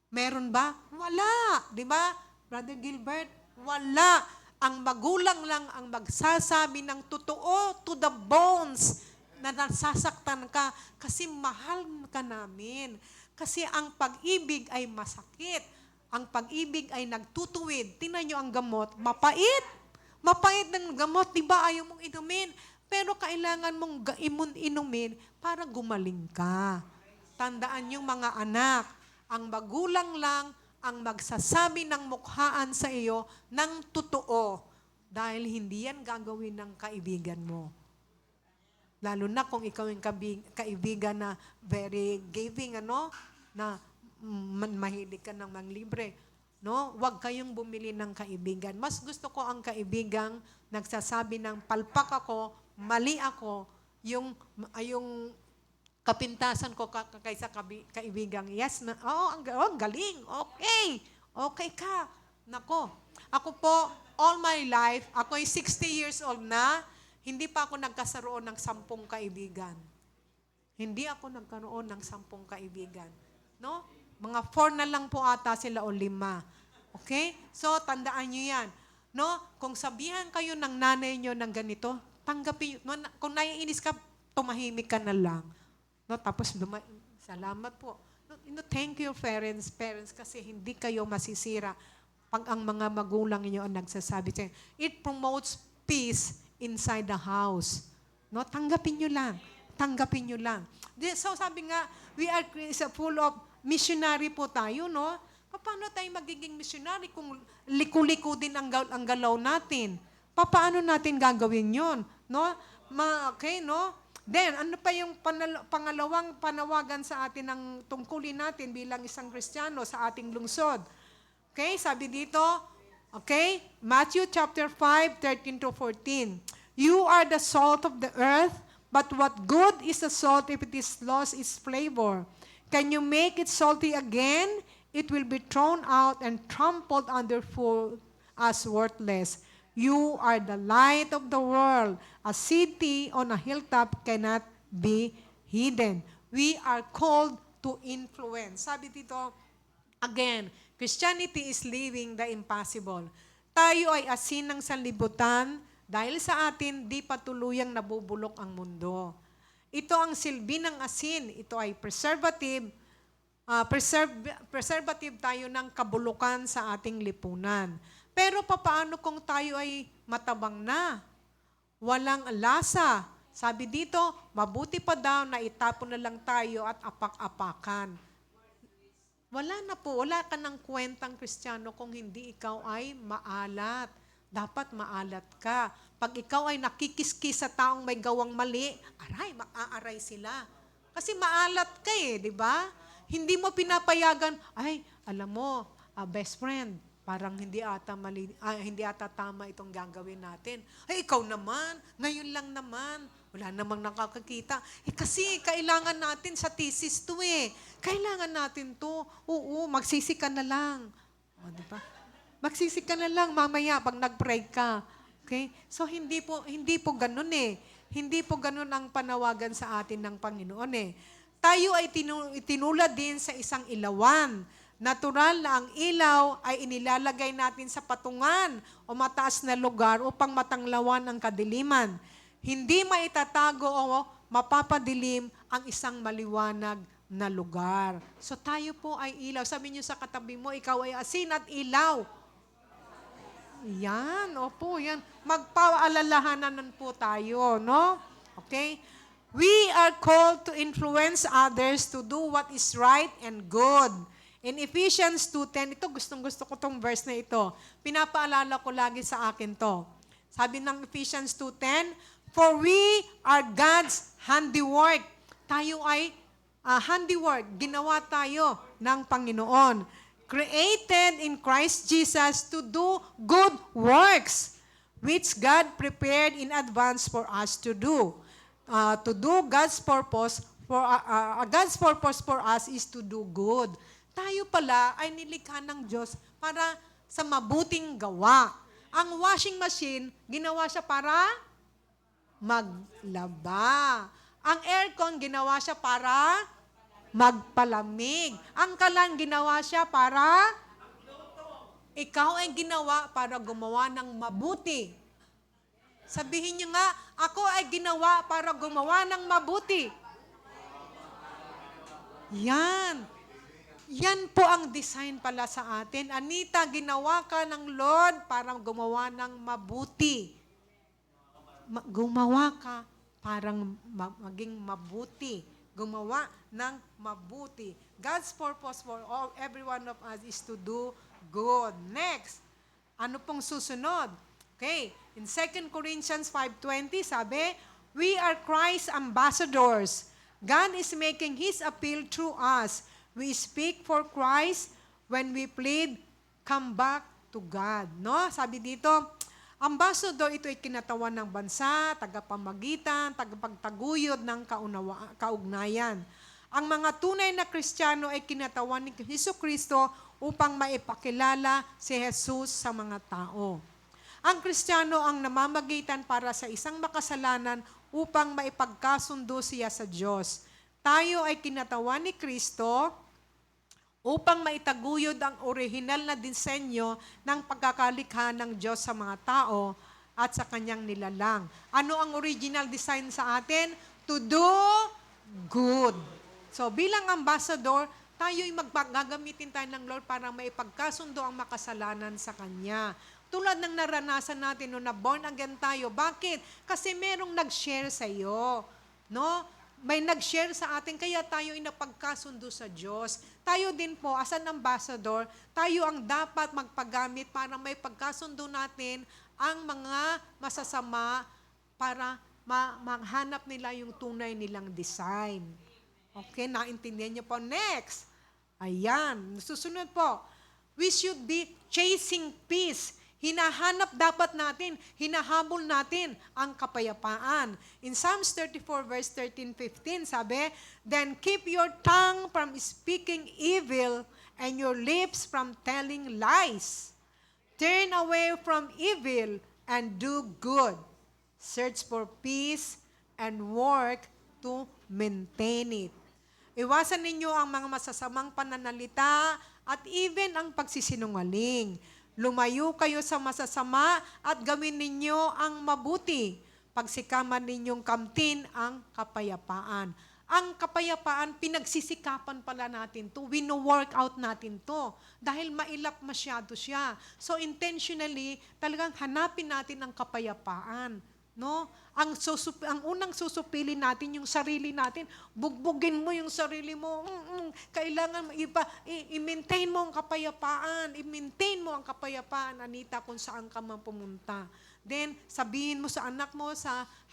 Meron ba? Wala. Di ba? Brother Gilbert, wala. Ang magulang lang ang magsasabi ng totoo to the bones na nasasaktan ka kasi mahal ka namin. Kasi ang pag-ibig ay masakit. Ang pag-ibig ay nagtutuwid. Tingnan nyo ang gamot. Mapait. Mapait ng gamot. Di ba ayaw mong inumin? Pero kailangan mong inumin para gumaling ka. Tandaan nyo mga anak, ang magulang lang ang magsasabi ng mukhaan sa iyo ng totoo. Dahil hindi yan gagawin ng kaibigan mo. Lalo na kung ikaw yung kaibigan na very giving, na mahilig ka ng manglibre. Huwag kayong bumili ng kaibigan. Mas gusto ko ang kaibigang nagsasabi ng palpak ako, mali ako, yung kapintasan ko kaysa kaibigang, yes, ang galing, okay ka. Nako, ako po, all my life, ako ay 60 years old na, hindi pa ako nagkasaroon ng 10 kaibigan. Hindi ako nagkaroon ng 10 kaibigan. Mga 4 na lang po ata sila o 5. Okay? So, tandaan nyo yan. Kung sabihan kayo ng nanay nyo ng ganito, tanggapin nyo. Kung naiinis ka, tumahimik ka na lang. Tapos, salamat po. Thank you, parents, kasi hindi kayo masisira pag ang mga magulang niyo ang nagsasabi sa'yo. It promotes peace inside the house. Tanggapin nyo lang. Tanggapin nyo lang. So sabi nga, we are full of missionary po tayo, Paano tayo magiging missionary kung liku-liku din ang galaw natin? Paano natin gagawin yun? Okay, Then, ano pa yung pangalawang panawagan sa atin ng tungkulin natin bilang isang Kristiyano sa ating lungsod? Okay, sabi dito, okay, Matthew chapter 5, 13 to 14. You are the salt of the earth, but what good is the salt if it is lost its flavor? Can you make it salty again? It will be thrown out and trampled underfoot as worthless. You are the light of the world. A city on a hilltop cannot be hidden. We are called to influence. Sabi dito, again, Christianity is living the impossible. Tayo ay asin ng sanlibutan dahil sa atin di patuluyang nabubulok ang mundo. Ito ang silbi ng asin. Ito ay preservative tayo ng kabulukan sa ating lipunan. Pero papaano kung tayo ay matabang na? Walang lasa. Sabi dito, mabuti pa daw na itapon na lang tayo at apak-apakan. Wala na po. Wala ka ng kwentang Kristiyano kung hindi ikaw ay maalat. Dapat maalat ka. Pag ikaw ay nakikiskis sa taong may gawang mali, maaray sila. Kasi maalat ka di ba? Hindi mo pinapayagan, ay, alam mo, best friend, parang hindi ata tama itong gagawin natin. Ay, ikaw naman, ngayon lang naman, wala namang nakakakita. Kasi kailangan natin sa thesis to eh. Kailangan natin to. Oo, magsisi ka na lang. O, di ba? Magsisi ka na lang mamaya pag nag-pray ka. Okay? So, hindi po ganun eh. Hindi po ganun ang panawagan sa atin ng Panginoon eh. Tayo ay tinulad din sa isang ilawan. Natural na ang ilaw ay inilalagay natin sa patungan o mataas na lugar upang matanglawan ang kadiliman. Hindi maitatago o mapapadilim ang isang maliwanag na lugar. So tayo po ay ilaw. Sabi niyo sa katabi mo, ikaw ay asin at ilaw. Yan, opo, yan. Magpaalalahanan po tayo, no? Okay? We are called to influence others to do what is right and good. In Ephesians 2:10, ito gustong-gusto ko tong verse na ito. Pinapaalala ko lagi sa akin to. Sabi ng Ephesians 2:10, for we are God's handiwork. Tayo ay handiwork. Ginawa tayo ng Panginoon. Created in Christ Jesus to do good works, which God prepared in advance for us to do. To do God's purpose for us is to do good. Tayo pala ay nilikha ng Diyos para sa mabuting gawa. Ang washing machine, ginawa siya para maglaba. Ang aircon, ginawa siya para magpalamig. Ang kalan, ginawa siya para ikaw ay ginawa para gumawa ng mabuti. Sabihin niyo nga, ako ay ginawa para gumawa ng mabuti. Yan. Yan po ang design pala sa atin. Anita, ginawa ka ng Lord para gumawa ng mabuti. Gumawa ka para maging mabuti. Gumawa ng mabuti. God's purpose for every one of us is to do good. Next, ano pong susunod? Okay, in 2 Corinthians 5:20, sabi, we are Christ's ambassadors. God is making His appeal through us. We speak for Christ when we plead, come back to God. No? Sabi dito, ambassador, ito ay kinatawan ng bansa, tagapamagitan, tagapagtaguyod ng kaugnayan. Ang mga tunay na Kristiyano ay kinatawan ni Jesucristo upang maipakilala si Jesus sa mga tao. Ang Kristiyano ang namamagitan para sa isang makasalanan upang maipagkasundo siya sa Diyos. Tayo ay kinatawan ni Kristo upang maitaguyod ang orihinal na disenyo ng pagkakalikha ng Diyos sa mga tao at sa kanyang nilalang. Ano ang original design sa atin? To do good. So bilang ambassador, tayo'y gagamitin tayo ng Lord para maipagkasundo ang makasalanan sa Kanya. Tulad ng naranasan natin nung na-born again tayo. Bakit? Kasi merong nag-share sa iyo. No? May nag-share sa atin, kaya tayo ay napagkasundo sa Diyos. Tayo din po, as an ambassador, tayo ang dapat magpagamit para may pagkasundo natin ang mga masasama para maghanap nila yung tunay nilang design. Okay, naintindihan niyo po. Next. Ayan, susunod po. We should be chasing peace. Hinahanap dapat natin, hinahabol natin ang kapayapaan. In Psalms 34 verse 13-15, sabi, then keep your tongue from speaking evil and your lips from telling lies. Turn away from evil and do good. Search for peace and work to maintain it. Iwasan ninyo ang mga masasamang pananalita at even ang pagsisinungaling. Lumayo kayo sa masasama at gawin ninyo ang mabuti. Pagsikaman ninyong kamtin ang kapayapaan. Ang kapayapaan, pinagsisikapan pala natin to. Wino-work out natin to. Dahil mailap masyado siya. So intentionally, talagang hanapin natin ang kapayapaan. No? Ang unang susupilin natin yung sarili natin. Bugbugin mo yung sarili mo. Kailangan i-maintain mo ang kapayapaan. I-maintain mo ang kapayapaan, Anita, kung saan ka man pumunta. Then, sabihin mo sa anak mo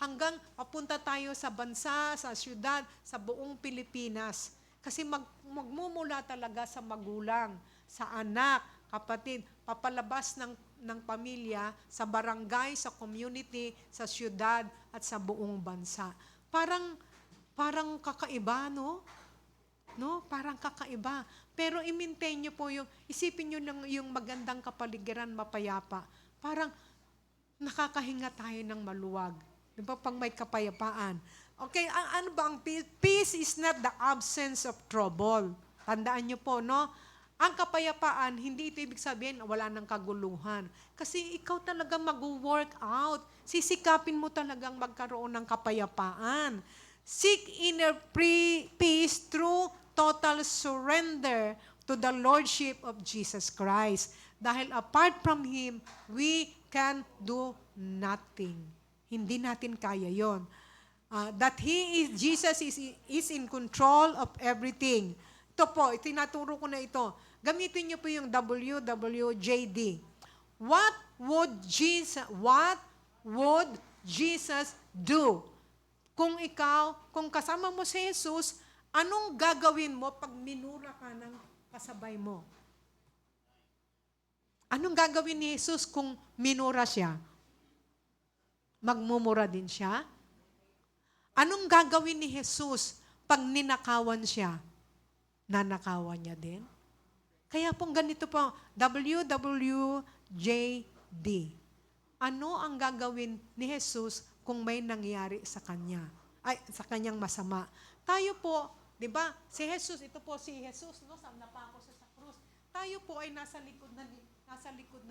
hanggang papunta tayo sa bansa, sa syudad, sa buong Pilipinas. Kasi magmumula talaga sa magulang, sa anak, kapatid, papalabas ng pamilya, sa barangay, sa community, sa syudad, at sa buong bansa. Parang kakaiba, no? No? Parang kakaiba. Pero i-maintain nyo po isipin nyo lang yung magandang kapaligiran, mapayapa. Parang nakakahinga tayo ng maluwag. Di ba? Pag may kapayapaan. Okay, ano ba ang peace? Peace is not the absence of trouble. Tandaan nyo po, no? Ang kapayapaan, hindi ito ibig sabihin wala nang kaguluhan. Kasi ikaw talaga mag-work out. Sisikapin mo talagang magkaroon ng kapayapaan. Seek inner peace through total surrender to the Lordship of Jesus Christ. Dahil apart from Him, we can do nothing. Hindi natin kaya yon. That Jesus is in control of everything. Ito po, tinaturo ko na ito. Gamitin niyo po yung WWJD. What would Jesus do? Kung kasama mo si Jesus, anong gagawin mo pag minura ka ng kasabay mo? Anong gagawin ni Jesus kung minura siya? Magmumura din siya? Anong gagawin ni Jesus pag ninakawan siya? Nanakawan niya din? Kaya pong ganito po, WWJD. Ano ang gagawin ni Jesus kung may nangyari sa kanya? Sa kanyang masama. Tayo po, di ba? Si Jesus, ito po si Jesus, no? Napako siya sa krus. Tayo po ay nasa likod na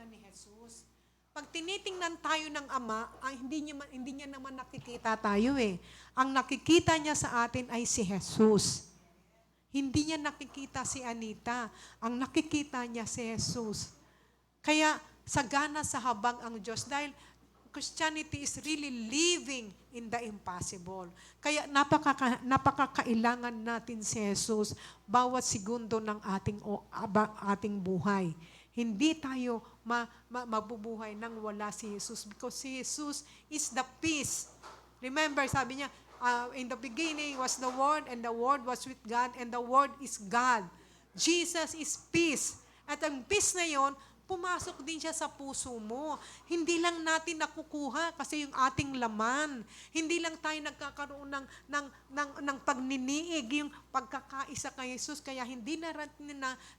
ni Jesus. Pag tinitingnan tayo ng Ama, hindi niya naman nakikita tayo eh. Ang nakikita niya sa atin ay si Jesus. Hindi niya nakikita si Anita. Ang nakikita niya si Jesus. Kaya sagana sa habag ang Diyos dahil Christianity is really living in the impossible. Kaya napakakailangan natin si Jesus bawat segundo ng ating buhay. Hindi tayo mabubuhay nang wala si Jesus because si Jesus is the peace. Remember, sabi niya, in the beginning was the Word and the Word was with God and the Word is God. Jesus is peace. At ang peace na yon, pumasok din siya sa puso mo. Hindi lang natin nakukuha kasi yung ating laman. Hindi lang tayo nagkakaroon ng pagniniig, yung pagkakaisa kay Jesus, kaya hindi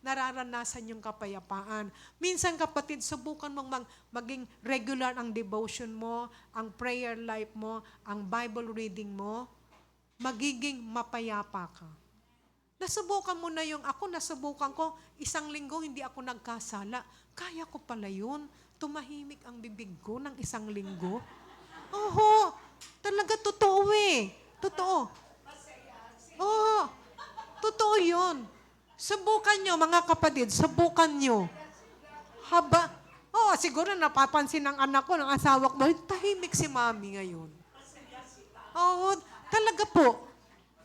nararanasan yung kapayapaan. Minsan kapatid, subukan mong maging regular ang devotion mo, ang prayer life mo, ang Bible reading mo, magiging mapayapa ka. Nasubukan mo na nasubukan ko, 1 linggo hindi ako nagkasala. Kaya ko pala yun. Tumahimik ang bibig ko ng 1 linggo. Oho, talaga totoo eh. Totoo. Oo, totoo yun. Subukan nyo, mga kapatid, subukan nyo. Siguro napapansin ng anak ko, ng asawa ko, tahimik si mami ngayon. Oo, talaga po.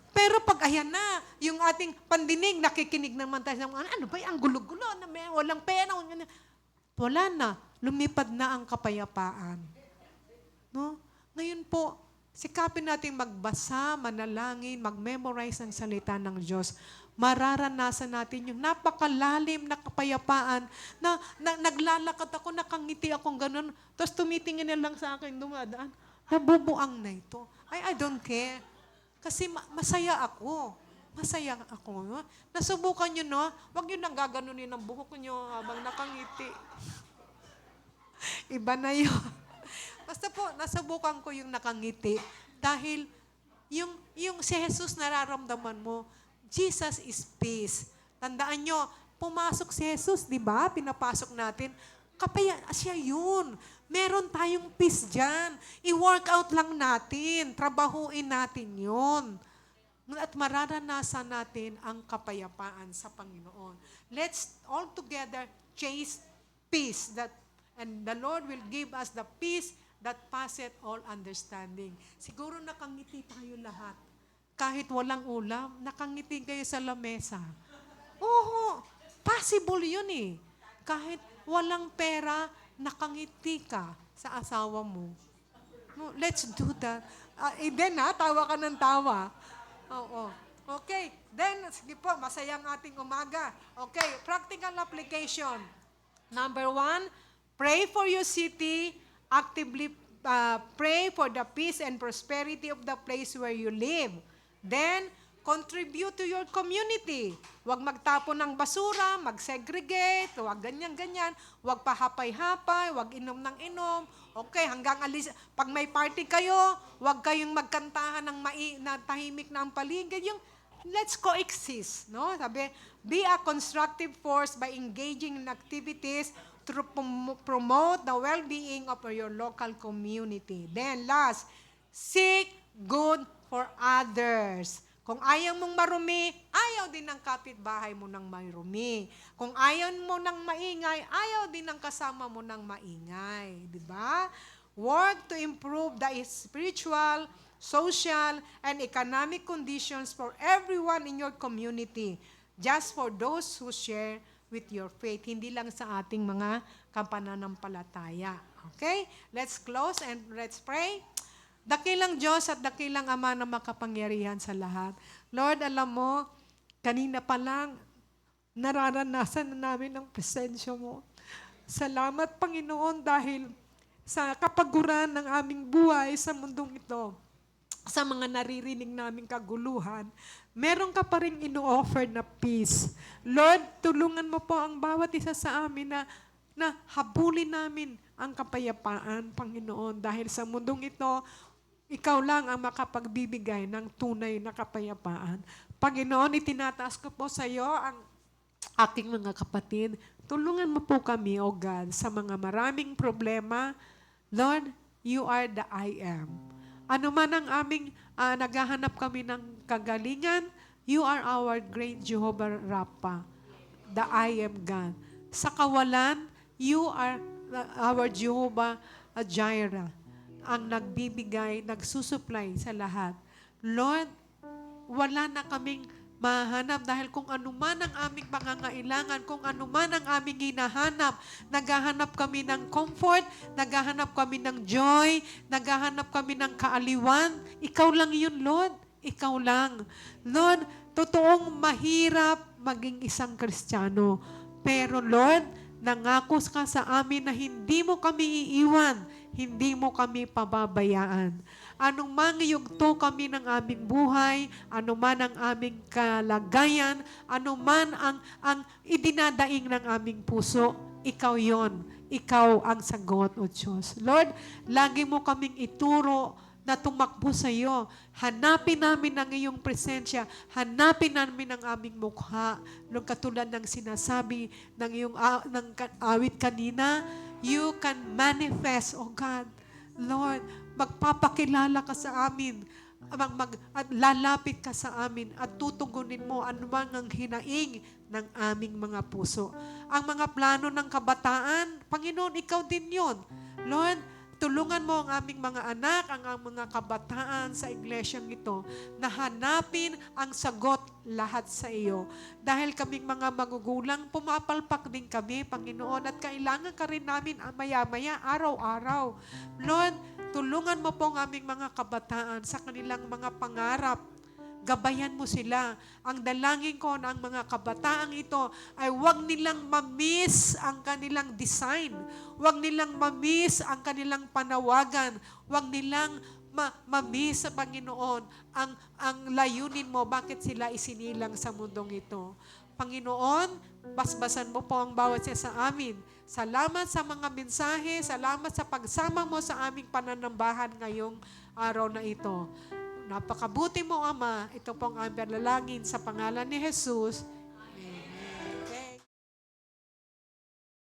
Pero pag ayan na, yung ating pandinig, nakikinig naman tayo ng ano ba, ang gulo-gulo, walang pena. Wala na, lumipad na ang kapayapaan. No? Ngayon po, sikapin natin magbasa, manalangin, mag-memorize ng salita ng Diyos. Mararanasan natin yung napakalalim na kapayapaan na naglalakad ako, nakangiti akong ganun, tapos tumitingin na lang sa akin, dumadaan, nabubuang na ito. I don't care. Kasi masaya ako. Masaya ako. No? Nasubukan nyo, no? Huwag nyo nang gaganunin ang buhok nyo habang nakangiti. Iba na yun. Basta po, nasubukan ko yung nakangiti. Dahil yung si Jesus nararamdaman mo, Jesus is peace. Tandaan nyo, pumasok si Jesus, di ba? Pinapasok natin. Siya yun. Meron tayong peace dyan. I-work out lang natin. Trabahuin natin yun. At mararanasan natin ang kapayapaan sa Panginoon. Let's all together chase peace. And the Lord will give us the peace that passeth all understanding. Siguro nakangiti tayo lahat. Kahit walang ulam, nakangiti kayo sa lamesa. Oo, possible yun eh. Kahit walang pera, nakangiti ka sa asawa mo. No, let's do that. Eden tawa ka ng tawa. Oo. Okay, then, sige po, masayang ating umaga. Okay, practical application. Number 1, pray for your city, actively pray for the peace and prosperity of the place where you live. Then, contribute to your community. Huwag magtapon ng basura, mag-segregate, huwag ganyan-ganyan, huwag pahapay-hapay, huwag inom ng inom. Okay, hanggang alis, pag may party kayo, huwag kayong magkantahan ng na tahimik na ang paligid. Yung, let's coexist, no? Sabi, be a constructive force by engaging in activities to promote the well-being of your local community. Then last, seek good for others. Kung ayaw mong marumi, ayaw din ng kapitbahay mo ng marumi. Kung ayaw mo ng maingay, ayaw din ng kasama mo ng maingay. Diba? Work to improve the spiritual, social, and economic conditions for everyone in your community, just for those who share with your faith. Hindi lang sa ating mga kapananampalataya. Okay? Let's close and let's pray. Dakilang Diyos at dakilang Ama na makapangyarihan sa lahat. Lord, alam mo, kanina pa lang, nararanasan na namin ang presensya mo. Salamat, Panginoon, dahil sa kapaguran ng aming buhay sa mundong ito, sa mga naririnig naming kaguluhan, meron ka pa rin ino-offer na peace. Lord, tulungan mo po ang bawat isa sa amin na habulin namin ang kapayapaan, Panginoon, dahil sa mundong ito, ikaw lang ang makapagbibigay ng tunay na kapayapaan. Panginoon, itinataas ko po sa iyo ang aking mga kapatid. Tulungan mo po kami, O God, sa mga maraming problema. Lord, you are the I am. Ano man ang aming naghahanap kami ng kagalingan, you are our great Jehovah Rapha, the I am God. Sa kawalan, you are our Jehovah Jireh, ang nagbibigay, nagsusupply sa lahat. Lord, wala na kaming mahanap dahil kung ano man ang aming pangangailangan, kung ano man ang aming hinahanap, naghahanap kami ng comfort, naghahanap kami ng joy, naghahanap kami ng kaaliwan. Ikaw lang yun, Lord. Ikaw lang. Lord, totoong mahirap maging isang Kristiyano. Pero Lord, nangako ka sa amin na hindi mo kami iiwan, hindi mo kami pababayaan. Anong mang yugto kami ng aming buhay, anuman ang aming kalagayan, anuman ang idinadaing ng aming puso, ikaw yon. Ikaw ang sagot, O Diyos. Lord, lagi mo kaming ituro na tumakbo sa iyo. Hanapin namin ang iyong presensya. Hanapin namin ang aming mukha. Lord, katulad ng sinasabi ng iyong ng awit kanina, you can manifest, O God. Lord, magpapakilala ka sa amin, at lalapit ka sa amin at tutugunin mo anumang ang hinaing ng aming mga puso. Ang mga plano ng kabataan, Panginoon, ikaw din yon. Lord, tulungan mo ang aming mga anak, ang mga kabataan sa iglesyang ito na hanapin ang sagot lahat sa iyo. Dahil kaming mga magugulang, pumapalpak din kami, Panginoon, at kailangan ka rin namin maya-maya, araw-araw. Lord, tulungan mo po ang aming mga kabataan sa kanilang mga pangarap. Gabayan mo sila. Ang dalangin ko na ang mga kabataang ito ay huwag nilang ma-miss ang kanilang design. Huwag nilang ma-miss ang kanilang panawagan. Huwag nilang ma-miss sa Panginoon ang layunin mo, bakit sila isinilang sa mundong ito. Panginoon, basbasan mo po ang bawat isa sa amin. Salamat sa mga mensahe, salamat sa pagsama mo sa aming pananambahan ngayong araw na ito. Napakabuti mo, Ama. Ito pong aming panalangin sa pangalan ni Jesus.